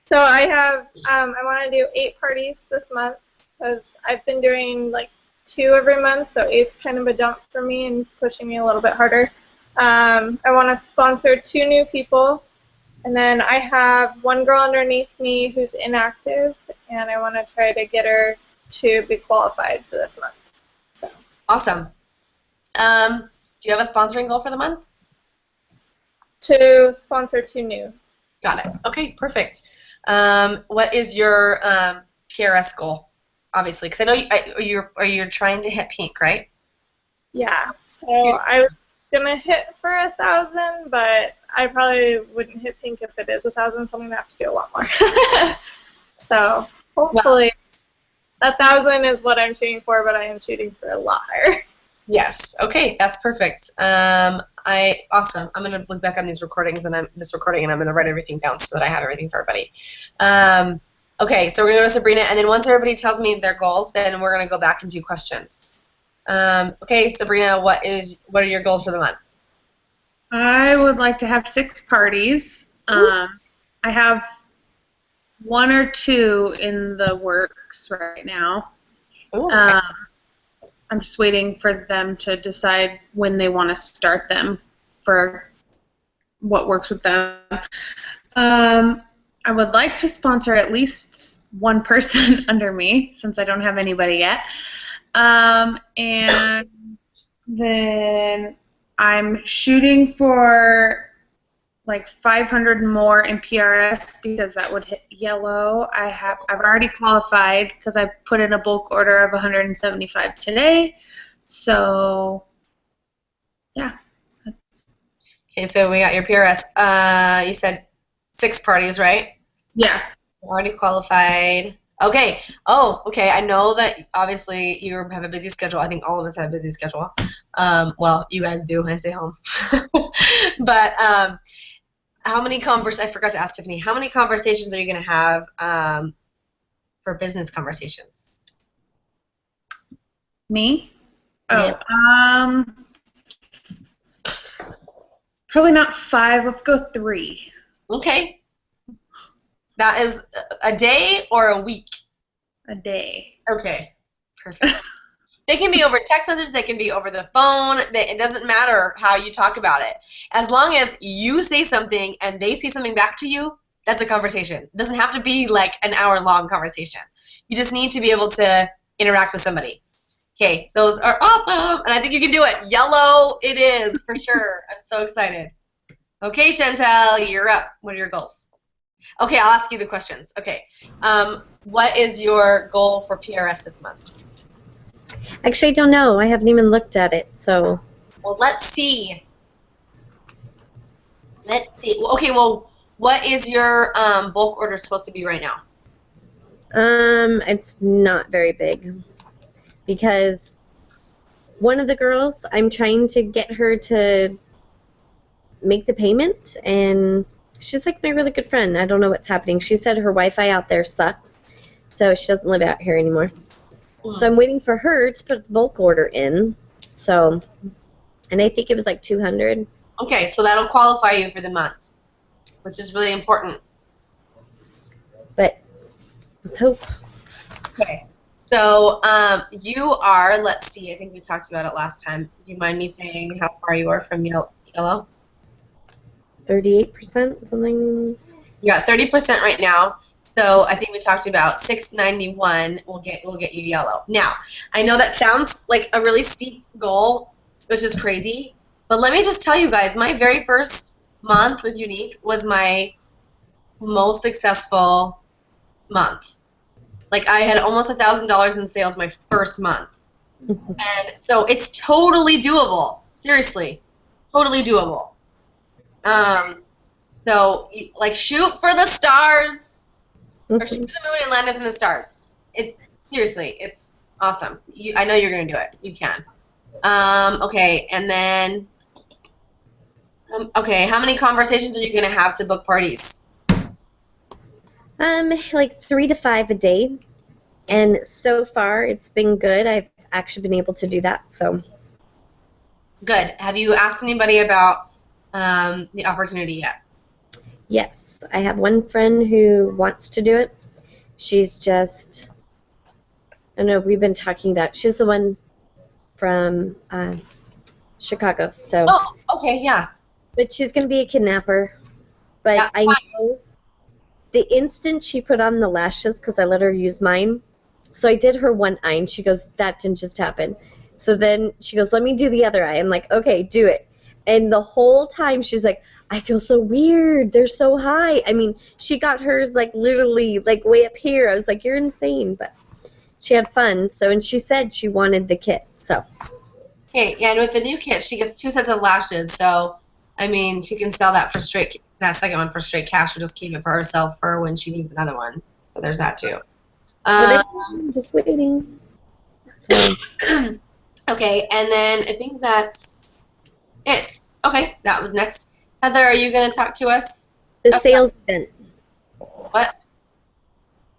D: So I have, I want to do 8 parties this month because I've been doing like 2 every month, so 8's kind of a jump for me and pushing me a little bit harder. I want to sponsor 2 new people, and then I have 1 girl underneath me who's inactive, and I want to try to get her to be qualified for this month. So.
A: Awesome. Do you have a sponsoring goal for the month?
D: To sponsor 2 new.
A: Got it. Okay, perfect. What is your PRS goal? Obviously, because I know you're trying to hit pink, right?
D: Yeah. So I was gonna hit for 1,000, but I probably wouldn't hit pink if it is 1,000. So I'm gonna have to do a lot more. So hopefully, 1,000 is what I'm shooting for, but I am shooting for a lot higher.
A: Yes. Okay, that's perfect. Awesome. I'm gonna look back on these recordings and I'm gonna write everything down so that I have everything for everybody. Okay, so we're gonna go to Sabrina, and then once everybody tells me their goals, then we're gonna go back and do questions. Okay, Sabrina, what are your goals for the month?
E: I would like to have 6 parties. I have 1 or 2 in the works right now.
A: Ooh, okay.
E: I'm just waiting for them to decide when they want to start them for what works with them. I would like to sponsor at least 1 person under me since I don't have anybody yet. And then I'm shooting for like 500 more in PRS because that would hit yellow. I've already qualified because I put in a bulk order of 175 today. So yeah.
A: Okay, so we got your PRS. You said 6 parties, right?
E: Yeah.
A: Already qualified. Okay. Oh, okay. I know that obviously you have a busy schedule. I think all of us have a busy schedule. Well, you guys do when I stay home. But how many I forgot to ask Tiffany, how many conversations are you going to have for business conversations?
E: Me?
A: Yeah.
E: Oh, probably not 5. Let's go 3.
A: Okay. That is a day or a week?
E: A day.
A: Okay. Perfect. They can be over text messages. They can be over the phone. It doesn't matter how you talk about it. As long as you say something and they say something back to you, that's a conversation. It doesn't have to be like an hour-long conversation. You just need to be able to interact with somebody. Okay, those are awesome, and I think you can do it. Yellow it is, for sure. I'm so excited. Okay, Chantel, you're up. What are your goals? Okay, I'll ask you the questions. Okay, what is your goal for PRS this month?
F: Actually, I don't know. I haven't even looked at it, so.
A: Well, let's see. Let's see. Okay, well, what is your bulk order supposed to be right now?
F: It's not very big because one of the girls, I'm trying to get her to make the payment, and she's like my really good friend. I don't know what's happening. She said her Wi-Fi out there sucks, so she doesn't live out here anymore. So I'm waiting for her to put the bulk order in. So, and I think it was like 200.
A: Okay, so that'll qualify you for the month, which is really important.
F: But let's hope.
A: Okay. So you are, let's see, I think we talked about it last time. Do you mind me saying how far you are from yellow?
F: 38%, something.
A: You're at 30% right now. So I think we talked about 691 will get you yellow. Now, I know that sounds like a really steep goal, which is crazy. But let me just tell you guys, my very first month with Younique was my most successful month. Like I had almost $1,000 in sales my first month. And so it's totally doable. Seriously, totally doable. So like shoot for the stars, or shoot for the moon and land within the stars. Seriously, it's awesome. I know you're gonna do it. You can. Okay, and then okay, how many conversations are you gonna have to book parties?
F: Like 3 to 5 a day, and so far it's been good. I've actually been able to do that, so.
A: Good. Have you asked anybody about the opportunity yet?
F: Yes, I have one friend who wants to do it. She's just, I don't know, we've been talking about, she's the one from Chicago, so.
A: Oh, okay, yeah.
F: But she's going to be a kidnapper. But
A: Yeah,
F: I know the instant she put on the lashes, because I let her use mine, so I did her one eye, and she goes, that didn't just happen. So then she goes, let me do the other eye. I'm like, okay, do it. And the whole time she's like, I feel so weird. They're so high. I mean, she got hers like literally like way up here. I was like, you're insane. But she had fun. So, and she said she wanted the kit. So.
A: Okay, yeah, and with the new kit, she gets 2 sets of lashes. So, I mean, she can sell that that second one for straight cash, or just keep it for herself for when she needs another one. So there's that too.
F: I'm just waiting. So.
A: Okay, and then I think that's it. Okay, that was next. Heather, are you going to talk to us?
F: The sales event.
A: What?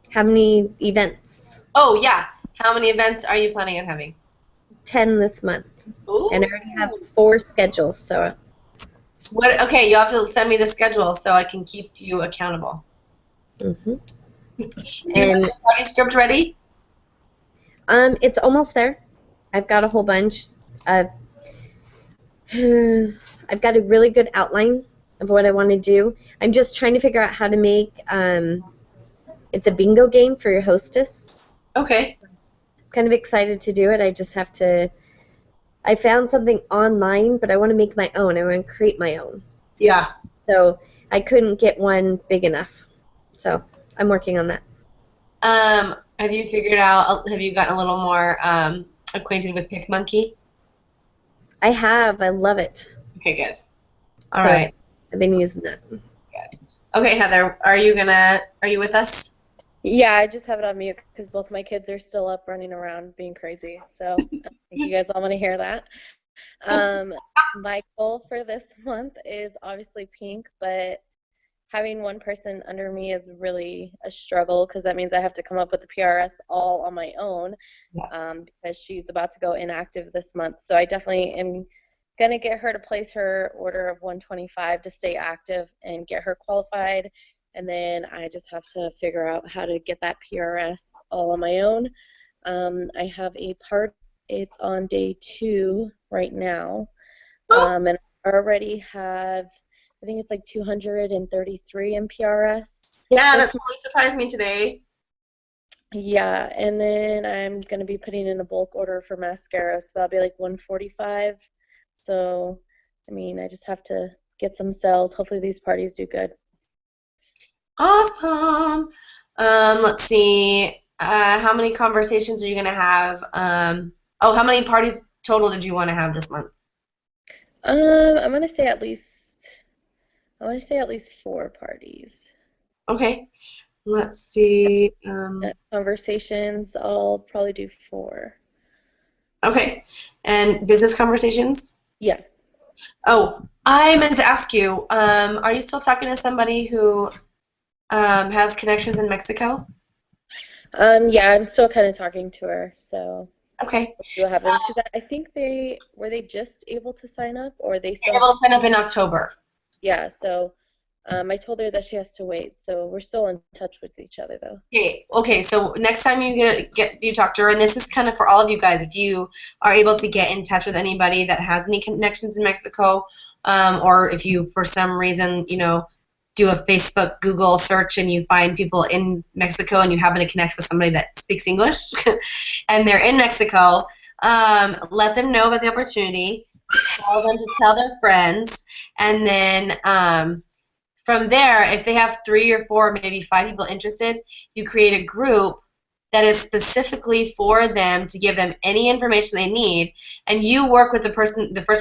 F: How many events?
A: Oh, yeah. How many events are you planning on having?
F: 10 this month.
A: Ooh.
F: And I already have 4 schedules, so.
A: What? Okay, you have to send me the schedule so I can keep you accountable.
F: Mm-hmm.
A: Do you have a party script ready?
F: It's almost there. I've got a whole bunch. I've got a really good outline of what I want to do. I'm just trying to figure out how to make, it's a bingo game for your hostess.
A: Okay.
F: I'm kind of excited to do it. I just have to, I found something online, but I want to make my own. I want to create my own.
A: Yeah.
F: So I couldn't get one big enough. So I'm working on that.
A: Have you figured out, have you gotten a little more acquainted with PicMonkey?
F: I have. I love it.
A: Okay, good. All right.
F: I've been using that.
A: Good. Okay, Heather, are you with us?
G: Yeah, I just have it on mute because both my kids are still up running around being crazy. So I think you guys all want to hear that. My goal for this month is obviously pink, but having one person under me is really a struggle because that means I have to come up with the PRS all on my own.
A: Yes.
G: Because she's about to go inactive this month. So I definitely am going to get her to place her order of 125 to stay active and get her qualified. And then I just have to figure out how to get that PRS all on my own. I have a part, it's on day 2 right now. And I already have, I think it's like 233 in PRS.
A: Yeah, that totally surprised me today.
G: Yeah, and then I'm going to be putting in a bulk order for mascara, so that'll be like 145. So, I mean, I just have to get some sales. Hopefully these parties do good.
A: Awesome. Let's see. How many conversations are you going to have? How many parties total did you want to have this month?
G: I'm going to say at least 4 parties.
A: Okay. Let's see.
G: Conversations, I'll probably do 4.
A: Okay. And business conversations?
G: Yeah.
A: Oh, I meant to ask you, are you still talking to somebody who has connections in Mexico?
G: Yeah, I'm still kind of talking to her, so
A: Okay.
G: we'll see what happens. Because I think were they just able to sign up, or they still
A: able to sign up in October.
G: Yeah, so I told her that she has to wait, so we're still in touch with each other, though.
A: Okay, so next time you talk to her, and this is kind of for all of you guys, if you are able to get in touch with anybody that has any connections in Mexico, or if you, for some reason, do a Facebook, Google search, and you find people in Mexico, and you happen to connect with somebody that speaks English, and they're in Mexico, let them know about the opportunity. tell them to tell their friends, and then from there, if they have 3 or 4, maybe 5 people interested, you create a group that is specifically for them to give them any information they need, and you work with the first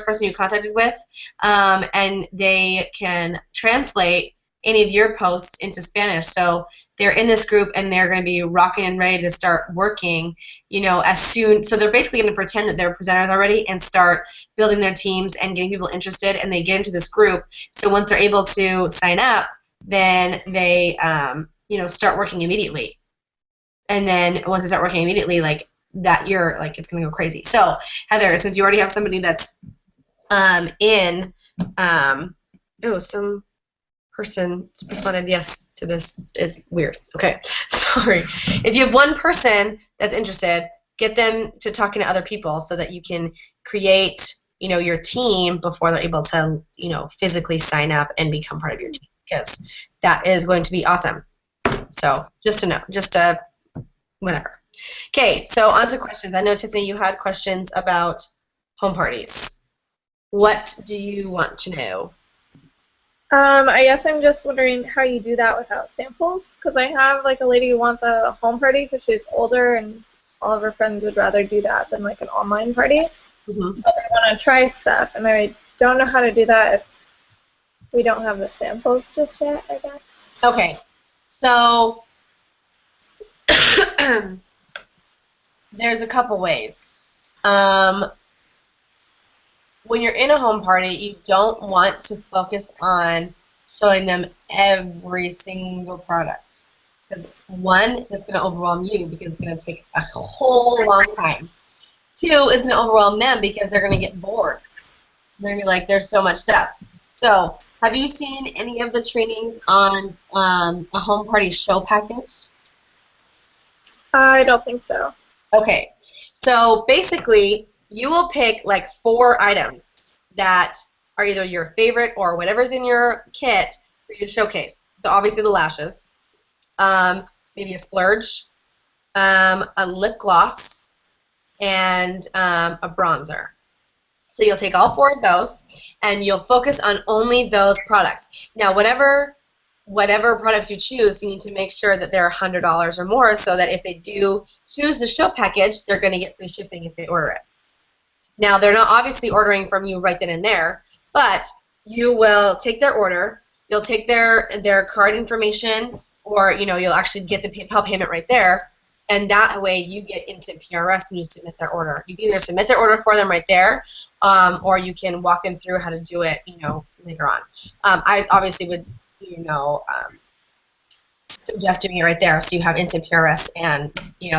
A: person you contacted with, and they can translate any of your posts into Spanish. So they're in this group and they're going to be rocking and ready to start working, as soon. So they're basically going to pretend that they're presenters already and start building their teams and getting people interested, and they get into this group. So once they're able to sign up, then they, start working immediately. And then once they start working immediately, like that year, like it's gonna go crazy. So Heather, since you already have somebody that's some person responded yes to this is weird. Okay, sorry. If you have one person that's interested, get them to talking to other people so that you can create, your team before they're able to, physically sign up and become part of your team, because that is going to be awesome. So just to know, whatever. Okay, so on to questions. I know, Tiffany, you had questions about home parties. What do you want to know?
D: I guess I'm just wondering how you do that without samples, because I have like a lady who wants a home party because she's older and all of her friends would rather do that than like an online party.
A: Mm-hmm.
D: But I want to try stuff, and I don't know how to do that if we don't have the samples just yet, I guess.
A: Okay, so there's a couple ways. When you're in a home party, you don't want to focus on showing them every single product. Because one, it's going to overwhelm you because it's going to take a whole long time. 2, it's going to overwhelm them because they're going to get bored. They're going to be like, there's so much stuff. So have you seen any of the trainings on a home party show package?
D: I don't think so.
A: Okay, so basically, you will pick like 4 items that are either your favorite or whatever's in your kit for you to showcase. So obviously the lashes, maybe a splurge, a lip gloss, and a bronzer. So you'll take all 4 of those, and you'll focus on only those products. Now, whatever products you choose, you need to make sure that they're $100 or more, so that if they do choose the show package, they're going to get free shipping if they order it. Now, they're not obviously ordering from you right then and there, but you will take their order, you'll take their card information, or you'll actually get the PayPal payment right there, and that way you get instant PRS when you submit their order. You can either submit their order for them right there, or you can walk them through how to do it, later on. I obviously would, suggest doing it right there, so you have instant PRS and you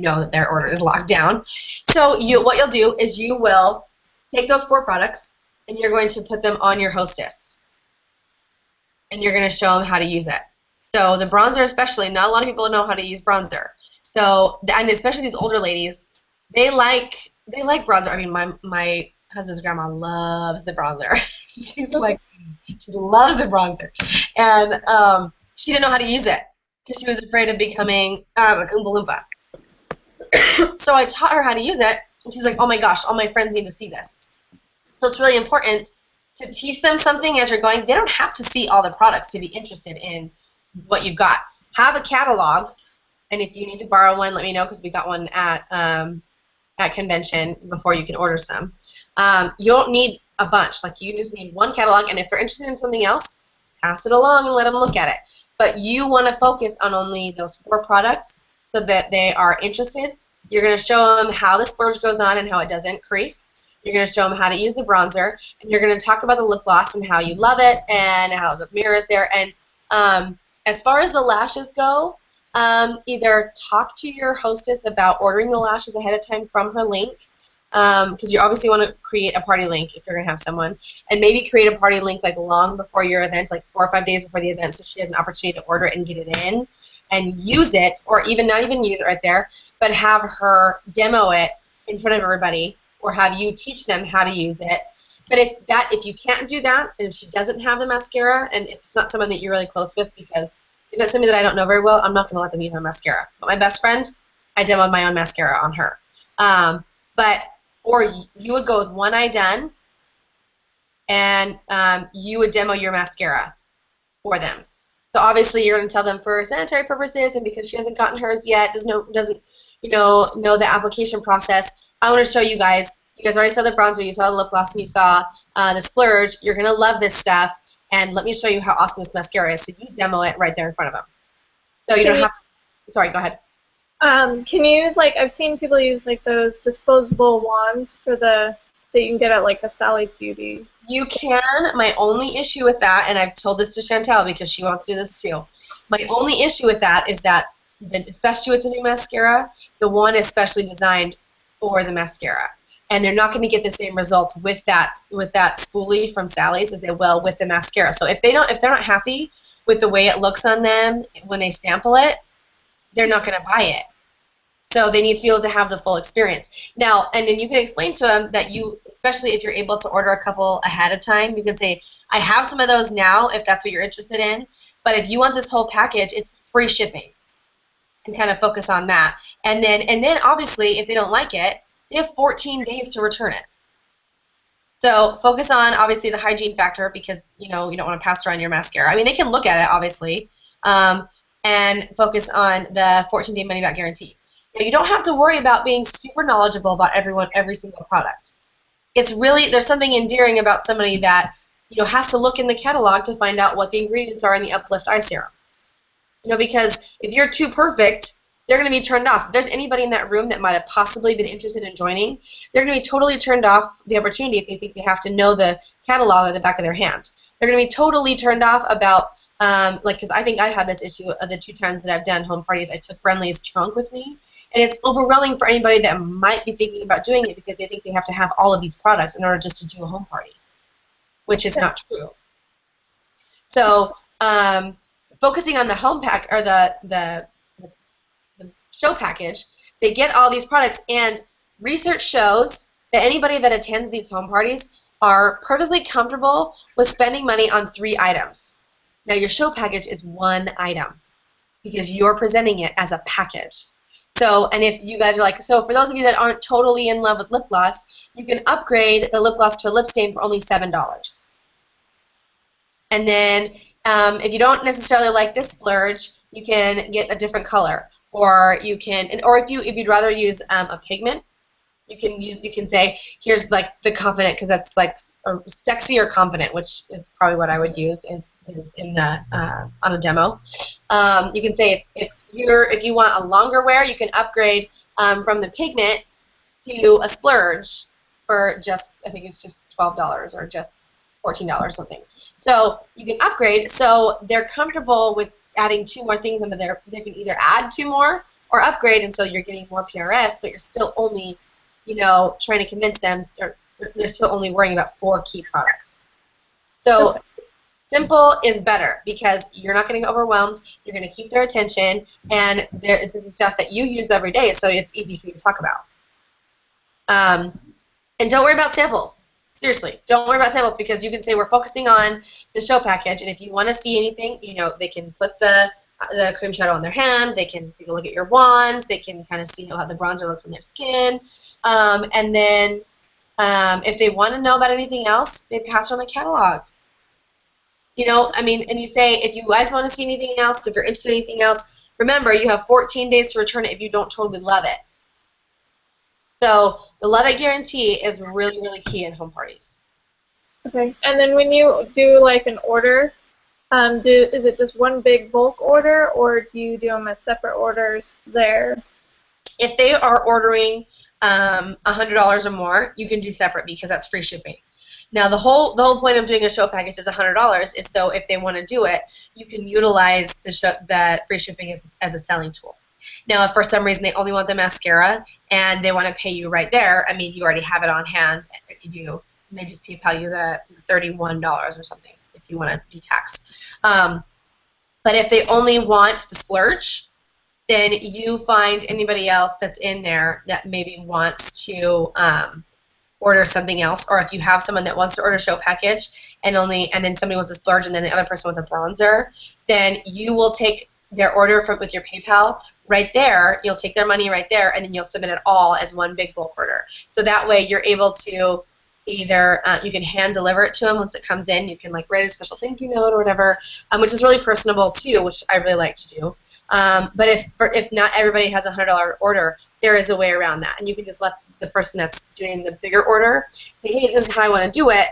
A: know that their order is locked down. So what you'll do is you will take those 4 products and you're going to put them on your hostess, and you're going to show them how to use it. So the bronzer, especially, not a lot of people know how to use bronzer. So, and especially these older ladies, they like bronzer. I mean, my husband's grandma loves the bronzer. She loves the bronzer, and she didn't know how to use it because she was afraid of becoming an Oompa Loompa. So I taught her how to use it, and she's like, oh my gosh, all my friends need to see this. So it's really important to teach them something as you're going. They don't have to see all the products to be interested in what you've got. Have a catalog, and if you need to borrow one, let me know, because we got one at convention before you can order some. You don't need a bunch. Like, you just need one catalog, and if they're interested in something else, pass it along and let them look at it. But you want to focus on only those 4 products so that they are interested. You're going to show them how the splurge goes on and how it doesn't crease. You're going to show them how to use the bronzer, and you're going to talk about the lip gloss and how you love it and how the mirror is there. And as far as the lashes go, either talk to your hostess about ordering the lashes ahead of time from her link, because you obviously want to create a party link if you're going to have someone, and maybe create a party link like long before your event, like 4 or 5 days before the event, so she has an opportunity to order it and get it in and use it, or even not even use it right there, but have her demo it in front of everybody, or have you teach them how to use it. But if you can't do that, and if she doesn't have the mascara, and if it's not someone that you're really close with, because if it's somebody that I don't know very well, I'm not going to let them use my mascara. But my best friend, I demoed my own mascara on her. Or you would go with one eye done, and you would demo your mascara for them. So obviously you're going to tell them for sanitary purposes, and because she hasn't gotten hers yet, doesn't know the application process. I want to show you guys. You guys already saw the bronzer, you saw the lip gloss, and you saw the splurge. You're going to love this stuff, and let me show you how awesome this mascara is. So you demo it right there in front of them. So you don't have to. Sorry, go ahead.
D: Can you use, like, I've seen people use, like, those disposable wands for that you can get at, like, a Sally's Beauty.
A: You can. My only issue with that, and I've told this to Chantel because she wants to do this too, my only issue with that is that, especially with the new mascara, the wand is specially designed for the mascara. And they're not going to get the same results with that spoolie from Sally's as they will with the mascara. So if they're not happy with the way it looks on them when they sample it, they're not going to buy it. So they need to be able to have the full experience. Now, and then you can explain to them that especially if you're able to order a couple ahead of time, you can say, I have some of those now if that's what you're interested in, but if you want this whole package, it's free shipping. And kind of focus on that. And then obviously, if they don't like it, they have 14 days to return it. So focus on, obviously, the hygiene factor because, you don't want to pass around your mascara. I mean, they can look at it, obviously, and focus on the 14-day money-back guarantee. Now, you don't have to worry about being super knowledgeable about every single product. It's really, there's something endearing about somebody that, has to look in the catalog to find out what the ingredients are in the Uplift Eye Serum. Because if you're too perfect, they're going to be turned off. If there's anybody in that room that might have possibly been interested in joining, they're going to be totally turned off the opportunity if they think they have to know the catalog at the back of their hand. They're going to be totally turned off about, because I think I had this issue of the 2 times that I've done home parties. I took Brenly's trunk with me, and it's overwhelming for anybody that might be thinking about doing it because they think they have to have all of these products in order just to do a home party, which is not true. So, focusing on the home pack or the show package, they get all these products, and research shows that anybody that attends these home parties are perfectly comfortable with spending money on 3 items. Now, your show package is 1 item because you're presenting it as a package. So, and if you guys are like, so for those of you that aren't totally in love with lip gloss, you can upgrade the lip gloss to a lip stain for only $7. And then if you don't necessarily like this splurge, you can get a different color, or you can, or if you'd rather use a pigment, you can say, here's like the confident, because that's like sexy or confident, which is probably what I would use is in the on a demo. You can say if you want a longer wear, you can upgrade from the pigment to a splurge for just, I think it's just $12 or just $14 something. So you can upgrade, so they're comfortable with adding 2 more things into there. They can either add 2 more or upgrade, and so you're getting more PRS, but you're still only, trying to convince them they're still only worrying about 4 key products. So simple is better because you're not going to get overwhelmed. You're going to keep their attention, and this is stuff that you use every day, so it's easy for you to talk about. And don't worry about samples. Seriously, don't worry about samples because you can say we're focusing on the show package, and if you want to see anything, they can put the cream shadow on their hand, they can take a look at your wands, they can kind of see how the bronzer looks on their skin, and then if they want to know about anything else, they pass on the catalog. And you say, if you guys want to see anything else, if you're interested in anything else, remember, you have 14 days to return it if you don't totally love it. So the love it guarantee is really, really key in home parties.
D: Okay, and then when you do like an order, is it just one big bulk order, or do you do them as separate orders there?
A: If they are ordering $100 or more, you can do separate because that's free shipping. Now the whole point of doing a show package is $100 is so if they want to do it, you can utilize the free shipping as a selling tool. Now, if for some reason they only want the mascara and they want to pay you right there, I mean, you already have it on hand. If you do, and they just PayPal you the $31 or something if you want to do tax. But if they only want the splurge, then you find anybody else that's in there that maybe wants to order something else, or if you have someone that wants to order a show package and then somebody wants a splurge and then the other person wants a bronzer, then you will take their order with your PayPal right there. You'll take their money right there, and then you'll submit it all as one big bulk order. So that way you're able to either you can hand deliver it to them once it comes in. You can like write a special thank you note or whatever, which is really personable too, which I really like to do. But if not everybody has a $100 order, there is a way around that, and you can just let the person that's doing the bigger order say, hey, this is how I want to do it.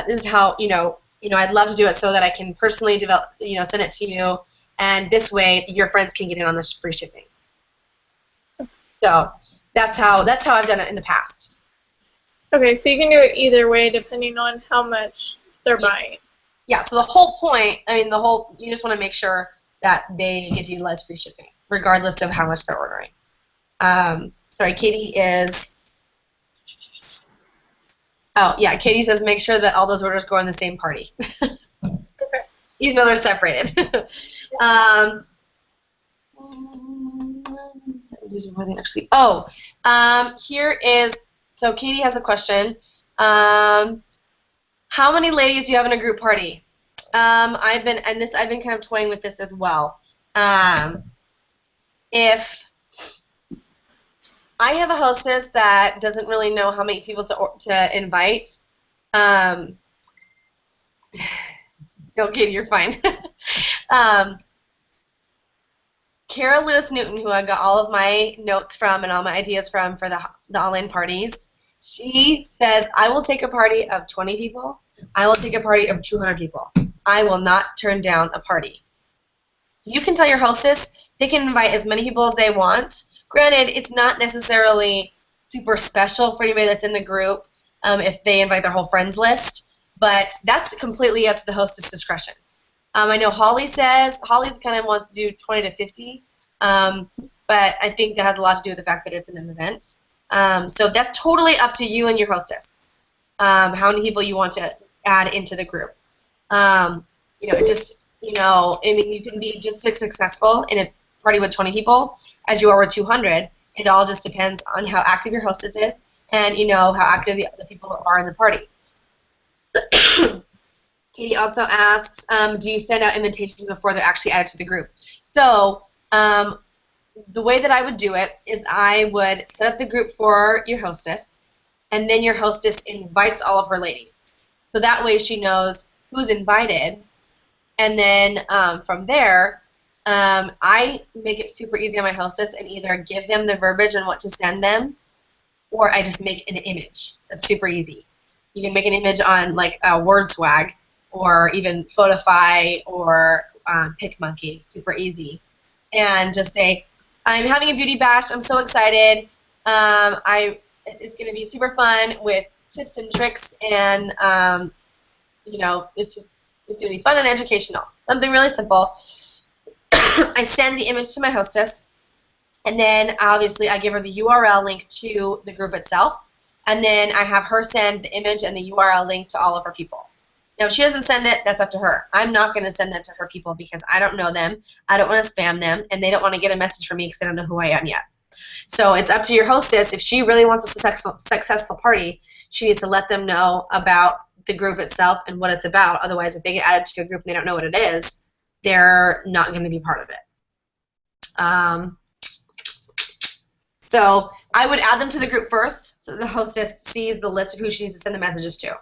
A: This is how I'd love to do it so that I can personally develop, send it to you, and this way your friends can get in on this free shipping. So that's how I've done it in the past.
D: Okay, so you can do it either way depending on how much they're buying.
A: Yeah, so the whole point, you just want to make sure that they get to utilize free shipping, regardless of how much they're ordering. Sorry, Katie is... Oh, yeah, Katie says make sure that all those orders go in the same party.
D: Okay.
A: Even though they're separated. Here is... So Katie has a question. How many ladies do you have in a group party? I've been kind of toying with this as well. If I have a hostess that doesn't really know how many people to invite, no, Katie, you're fine. Kara Lewis Newton, who I got all of my notes from and all my ideas from for the online parties, she says, I will take a party of 20 people. I will take a party of 200 people. I will not turn down a party. You can tell your hostess they can invite as many people as they want. Granted, it's not necessarily super special for anybody that's in the group if they invite their whole friends list, but that's completely up to the hostess' discretion. I know Holly's kind of wants to do 20 to 50, but I think that has a lot to do with the fact that it's an event. So that's totally up to you and your hostess, how many people you want to add into the group. You can be just as successful in a party with 20 people as you are with 200. It all just depends on how active your hostess is and, how active the people are in the party. Katie also asks, do you send out invitations before they're actually added to the group? So the way that I would do it is I would set up the group for your hostess, and then your hostess invites all of her ladies. So that way she knows who's invited, and then from there, I make it super easy on my hostess and either give them the verbiage on what to send them, or I just make an image. That's super easy. You can make an image on like WordSwag, or even Photify, or PicMonkey. Super easy. And just say, I'm having a beauty bash. I'm so excited. It's going to be super fun with tips and tricks, and it's going to be fun and educational. Something really simple. I send the image to my hostess, and then obviously I give her the URL link to the group itself, and then I have her send the image and the URL link to all of her people. Now, if she doesn't send it, that's up to her. I'm not going to send that to her people because I don't know them, I don't want to spam them, and they don't want to get a message from me because they don't know who I am yet. So it's up to your hostess. If she really wants a successful party, she needs to let them know about the group itself and what it's about. Otherwise, if they get added to a group and they don't know what it is, they're not going to be part of it. So I would add them to the group first so the hostess sees the list of who she needs to send the messages to.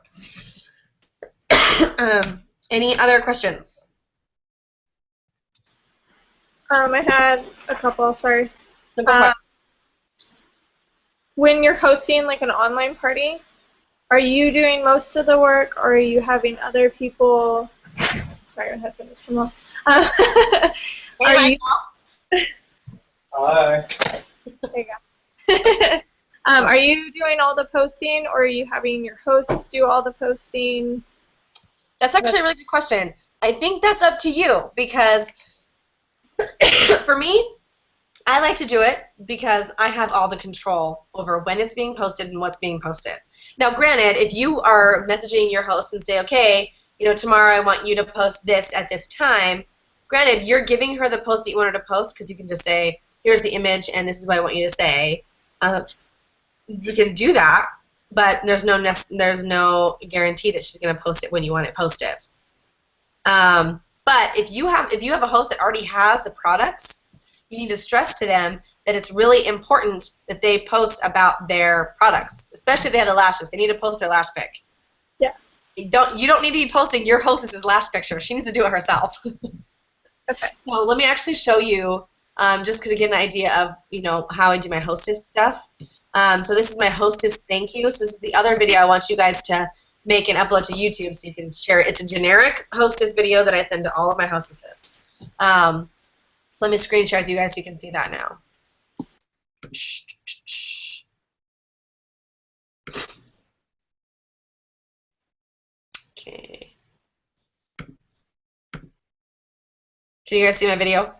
A: Any other questions?
D: I had a couple, sorry.
A: No, go for it.
D: When you're hosting like an online party, are you doing most of the work, or are you having other people? Sorry, my husband just came on. Are you?
H: Hi.
D: There you go. Are you doing all the posting, or are you having your hosts do all the posting?
A: That's actually a really good question. I think that's up to you because for me, I like to do it because I have all the control over when it's being posted and what's being posted. Now, granted, if you are messaging your host and say, okay, tomorrow I want you to post this at this time, granted, you're giving her the post that you want her to post because you can just say, here's the image and this is what I want you to say. You can do that, but there's no guarantee that she's going to post it when you want it posted. But if you have a host that already has the products, you need to stress to them that it's really important that they post about their products, especially if they have the lashes. They need to post their lash pic.
D: Yeah.
A: You don't need to be posting your hostess's lash picture. She needs to do it herself.
D: Okay.
A: So let me actually show you, just to get an idea of, how I do my hostess stuff. So this is my hostess thank you. So this is the other video I want you guys to make and upload to YouTube so you can share it. It's a generic hostess video that I send to all of my hostesses. Let me screen share with you guys so you can see that now. Okay. Can you guys see my video?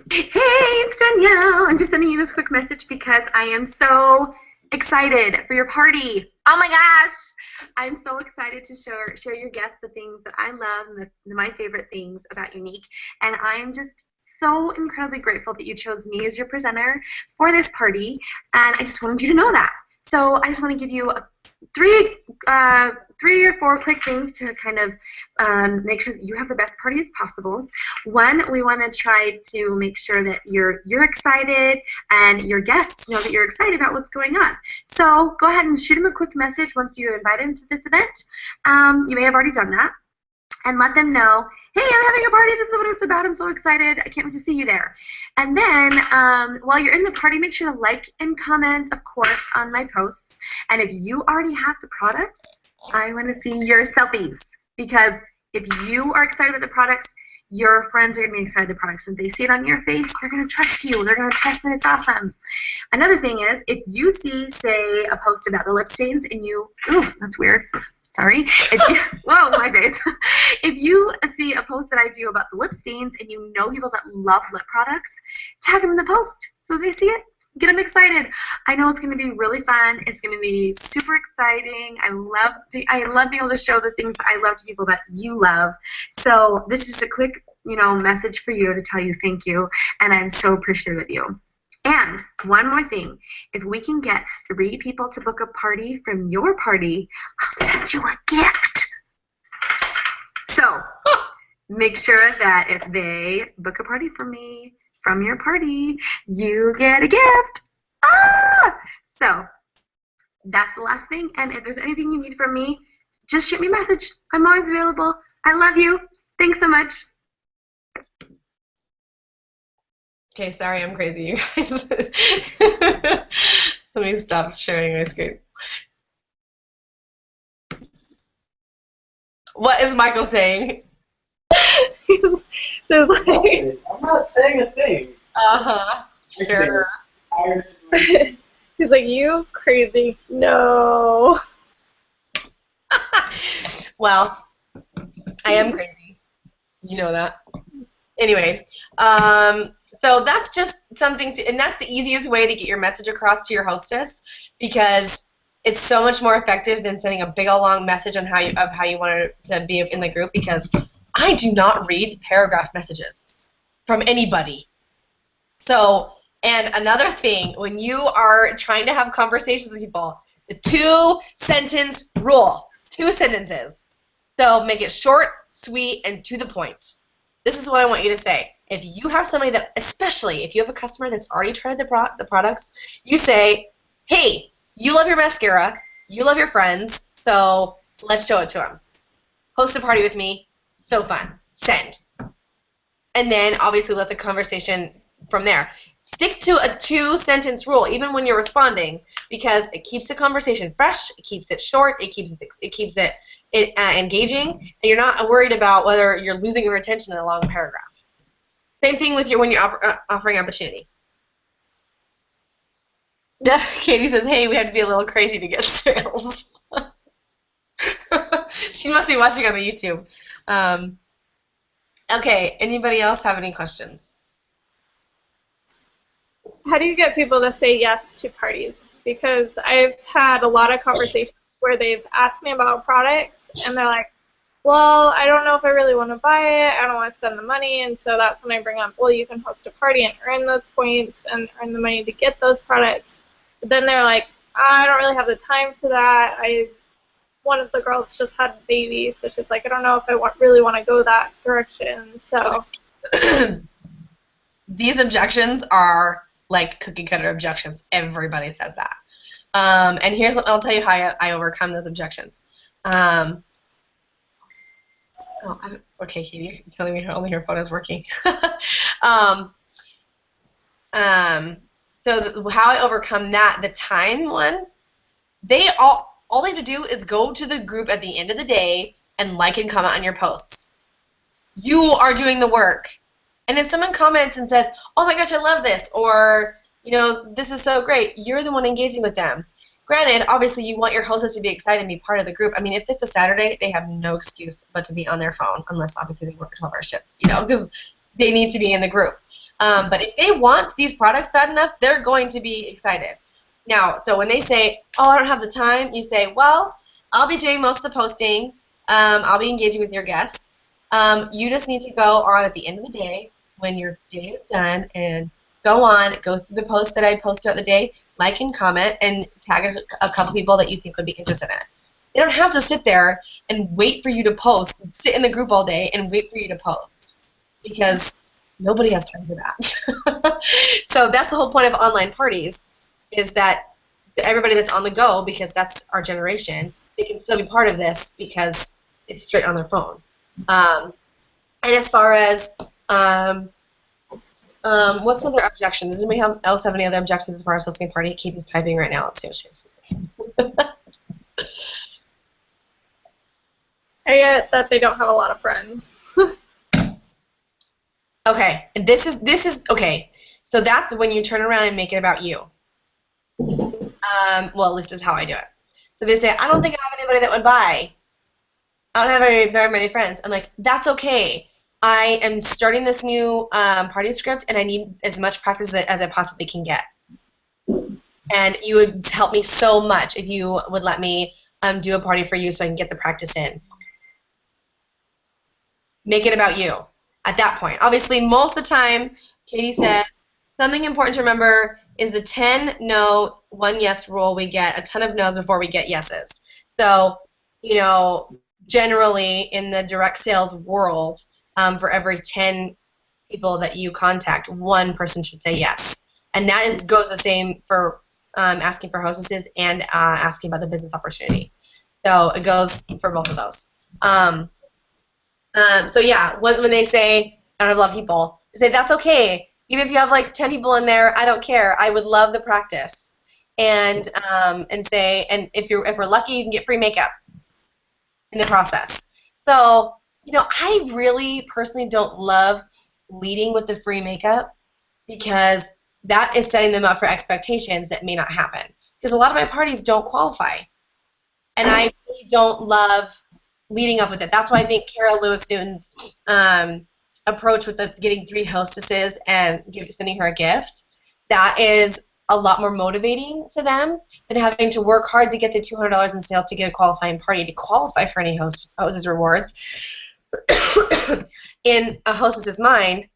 B: Hey, it's Danielle. I'm just sending you this quick message because I am so excited for your party. Oh my gosh! I'm so excited to share your guests the things that I love and my favorite things about Younique. And I am just so incredibly grateful that you chose me as your presenter for this party. And I just wanted you to know that. So I just want to give you three or four quick things to kind of make sure that you have the best party as possible. One, we want to try to make sure that you're excited and your guests know that you're excited about what's going on. So go ahead and shoot them a quick message once you invite them to this event. You may have already done that. And let them know, hey, I'm having a party. This is what it's about. I'm so excited. I can't wait to see you there. And then while you're in the party, make sure to like and comment, of course, on my posts. And if you already have the products, I want to see your selfies. Because if you are excited about the products, your friends are going to be excited about the products. If they see it on your face, they're going to trust you. They're going to trust that it's awesome. Another thing is, if you see, say, a post about the lip stains and you, ooh, that's weird. Sorry. Whoa, my face. If you see a post that I do about the lip stains and you know people that love lip products, tag them in the post so they see it. Get them excited. I know it's going to be really fun. It's going to be super exciting. I love being able to show the things I love to people that you love. So this is just a quick, message for you to tell you thank you, and I'm so appreciative of you. And one more thing, if we can get 3 people to book a party from your party, I'll send you a gift. So make sure that if they book a party for me from your party, you get a gift. So that's the last thing. And if there's anything you need from me, just shoot me a message. I'm always available. I love you. Thanks so much.
A: Okay, sorry, I'm crazy, you guys. Let me stop sharing my screen. What is Michael saying?
D: Just like,
H: I'm not saying a thing.
A: Uh-huh. Sure.
D: he's like, you crazy? No.
A: Well, I am crazy. You know that. Anyway, so that's just something, and that's the easiest way to get your message across to your hostess, because it's so much more effective than sending a big old long message on how you want it to be in the group, because I do not read paragraph messages from anybody. So, and another thing, when you are trying to have conversations with people, the 2-sentence rule, 2 sentences. So make it short, sweet, and to the point. This is what I want you to say. If you have somebody that, especially if you have a customer that's already tried the products, you say, hey, you love your mascara, you love your friends, so let's show it to them. Host a party with me, so fun, send. And then obviously let the conversation from there. Stick to a 2-sentence rule, even when you're responding, because it keeps the conversation fresh, it keeps it short, it keeps it engaging, and you're not worried about whether you're losing your attention in a long paragraph. Same thing with when you're offering opportunity. Katie says, hey, we had to be a little crazy to get sales. She must be watching on the YouTube. Okay, anybody else have any questions?
D: How do you get people to say yes to parties? Because I've had a lot of conversations where they've asked me about products, and they're like, well, I don't know if I really want to buy it. I don't want to spend the money. And so that's when I bring up, well, you can host a party and earn those points and earn the money to get those products. But then they're like, I don't really have the time for that. One of the girls just had a baby, so she's like, I don't know if I really want to go that direction. So
A: these objections are like cookie cutter objections. Everybody says that. And I'll tell you how I overcome those objections. Okay, Katie, you're telling me only your phone is working. um, so how I overcome that, the time one, all they have to do is go to the group at the end of the day and like and comment on your posts. You are doing the work. And if someone comments and says, oh my gosh, I love this, or, this is so great, you're the one engaging with them. Granted, obviously you want your hostess to be excited and be part of the group. I mean, if this is Saturday, they have no excuse but to be on their phone, unless obviously they work a 12-hour shift, because they need to be in the group. But if they want these products bad enough, they're going to be excited. Now, so when they say, oh, I don't have the time, you say, well, I'll be doing most of the posting. I'll be engaging with your guests. You just need to go on at the end of the day when your day is done and go through the posts that I post throughout the day, like and comment, and tag a couple people that you think would be interested in it. They don't have to sit there and wait for you to post, sit in the group all day and wait for you to post, because nobody has time for that. So that's the whole point of online parties, is that everybody that's on the go, because that's our generation, they can still be part of this because it's straight on their phone. And as far as what's other objections? Does anybody else have any other objections as far as hosting a party? Katie's typing right now. Let's see what she has to say.
D: I get that they don't have a lot of friends.
A: Okay, and this is okay. So that's when you turn around and make it about you. Well, at least is how I do it. So they say, I don't think I have anybody that would buy. I don't have very many friends. I'm like, that's okay. I am starting this new party script, and I need as much practice as I possibly can get. And you would help me so much if you would let me do a party for you so I can get the practice in. Make it about you at that point. Obviously, most of the time, Katie said, something important to remember is the 10 no, 1 yes rule. We get a ton of no's before we get yeses. So, generally in the direct sales world, for every 10 people that you contact, 1 person should say yes. And that goes the same for asking for hostesses and asking about the business opportunity. So it goes for both of those. So yeah, when they say, I don't have a lot of people, say that's okay. Even if you have like 10 people in there, I don't care. I would love the practice. And say, and if we're lucky, you can get free makeup in the process. So, I really personally don't love leading with the free makeup, because that is setting them up for expectations that may not happen. Because a lot of my parties don't qualify. And I really don't love leading up with it. That's why I think Carol Lewis Newton's approach with getting 3 hostesses and sending her a gift, that is a lot more motivating to them than having to work hard to get the $200 in sales to get a qualifying party to qualify for any hostess rewards. In a hostess's mind,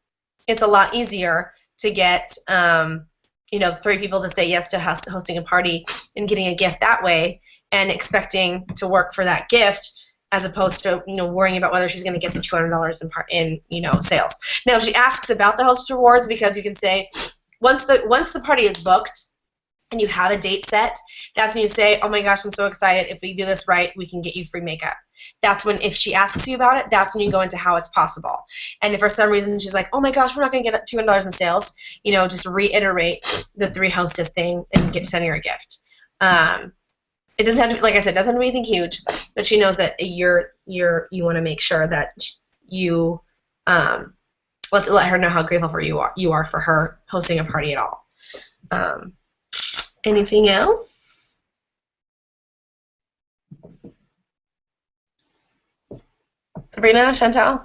A: it's a lot easier to get 3 people to say yes to hosting a party and getting a gift that way and expecting to work for that gift, as opposed to worrying about whether she's going to get the $200 in sales. Now, she asks about the hostess rewards, because you can say once the party is booked and you have a date set, that's when you say, oh my gosh, I'm so excited. If we do this right, we can get you free makeup. That's when, if she asks you about it, that's when you go into how it's possible. And if for some reason she's like, oh my gosh, we're not going to get $200 in sales, just reiterate the 3 hostess thing and send her a gift. It doesn't have to be, like I said, it doesn't have to be anything huge, but she knows that you want to make sure that you let her know how grateful you are for her hosting a party at all. Anything else? Sabrina, Chantal?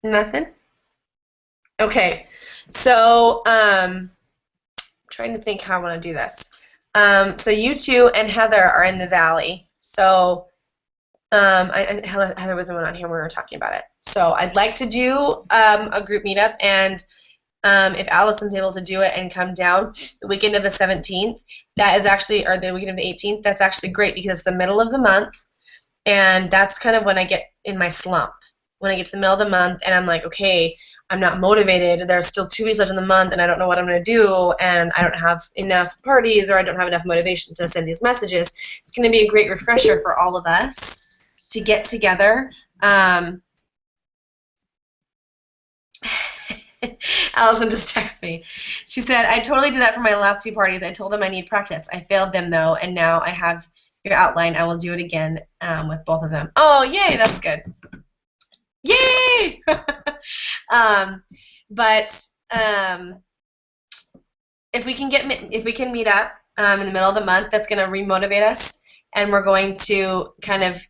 A: Nothing? Okay, so trying to think how I want to do this. So you 2 and Heather are in the Valley. So Heather wasn't on here when we were talking about it. So I'd like to do a group meetup, and if Allison's able to do it and come down the weekend of the 17th, that is actually, or the weekend of the 18th, that's actually great, because it's the middle of the month, and that's kind of when I get in my slump. when I get to the middle of the month and I'm like, okay, I'm not motivated. There's still 2 weeks left in the month and I don't know what I'm going to do and I don't have enough parties or I don't have enough motivation to send these messages, it's going to be a great refresher for all of us to get together. Allison just texted me. She said, I totally did that for my last 2 parties. I told them I need practice. I failed them, though, and now I have your outline. I will do it again with both of them. Oh, yay, that's good. Yay! But if we can meet up in the middle of the month, that's going to remotivate us, and we're going to kind of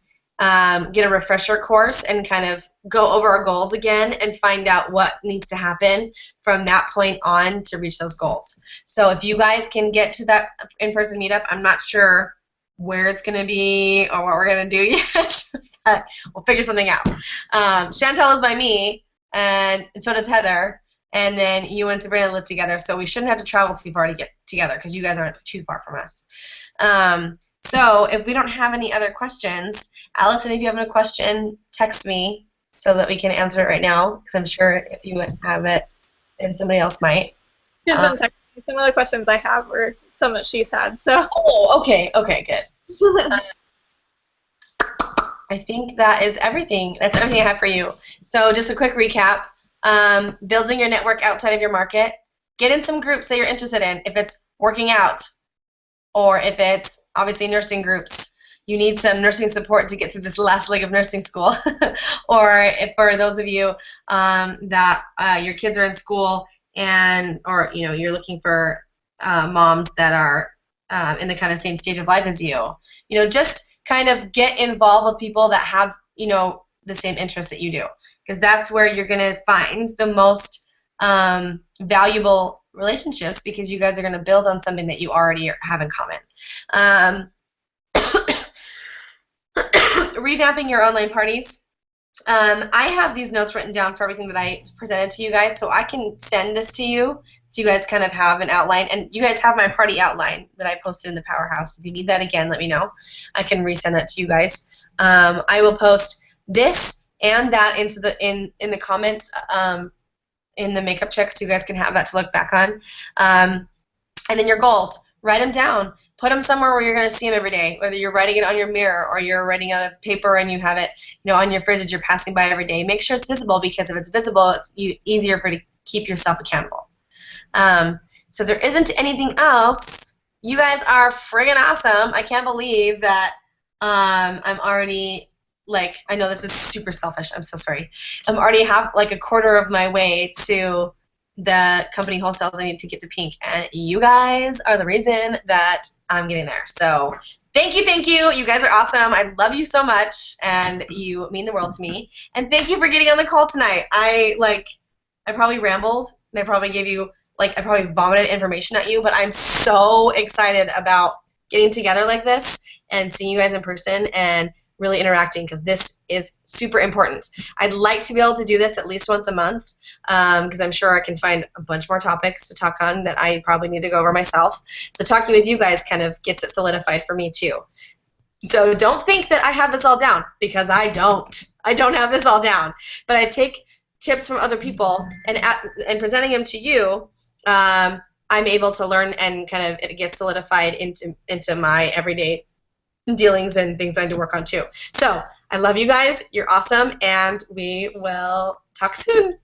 A: get a refresher course and kind of go over our goals again and find out what needs to happen from that point on to reach those goals. So if you guys can get to that in-person meetup, I'm not sure where it's going to be or what we're going to do yet, but we'll figure something out. Chantel is by me, and so does Heather, and then you and Sabrina live together, so we shouldn't have to travel too far to get together because you guys aren't too far from us. So if we don't have any other questions, Allison, if you have a question, text me so that we can answer it right now, because I'm sure if you have it, and somebody else might.
D: She's been texting me. Some of the questions I have were some that she's had. So.
A: Oh, okay, good. I think that is everything. That's everything I have for you. So just a quick recap. Building your network outside of your market. Get in some groups that you're interested in. If it's working out, or if it's obviously nursing groups, you need some nursing support to get through this last leg of nursing school. Or if for those of you that your kids are in school or you're looking for moms that are in the kind of same stage of life as you, just kind of get involved with people that have the same interests that you do, because that's where you're going to find the most valuable relationships, because you guys are going to build on something that you already have in common. Revamping your online parties. I have these notes written down for everything that I presented to you guys, so I can send this to you so you guys kind of have an outline. And you guys have my party outline that I posted in the Powerhouse. If you need that again, let me know. I can resend that to you guys. I will post this and that into in the comments in the makeup checks, so you guys can have that to look back on. And then your goals. Write them down. Put them somewhere where you're going to see them every day, whether you're writing it on your mirror or you're writing on a paper and you have it on your fridge as you're passing by every day. Make sure it's visible, because if it's visible, it's easier for you to keep yourself accountable. So there isn't anything else. You guys are friggin' awesome. I can't believe that I'm already, I know this is super selfish. I'm so sorry. I'm already a quarter of my way to the company wholesales I need to get to pink, and you guys are the reason that I'm getting there. So thank you. You guys are awesome. I love you so much, and you mean the world to me. And thank you for getting on the call tonight. I probably rambled, and I probably gave you I probably vomited information at you, but I'm so excited about getting together like this and seeing you guys in person and really interacting, because this is super important. I'd like to be able to do this at least once a month, because I'm sure I can find a bunch more topics to talk on that I probably need to go over myself. So talking with you guys kind of gets it solidified for me too. So don't think that I have this all down, because I don't. I don't have this all down. But I take tips from other people and presenting them to you, I'm able to learn, and kind of it gets solidified into my everyday dealings and things I need to work on too. So I love you guys. You're awesome, and we will talk soon.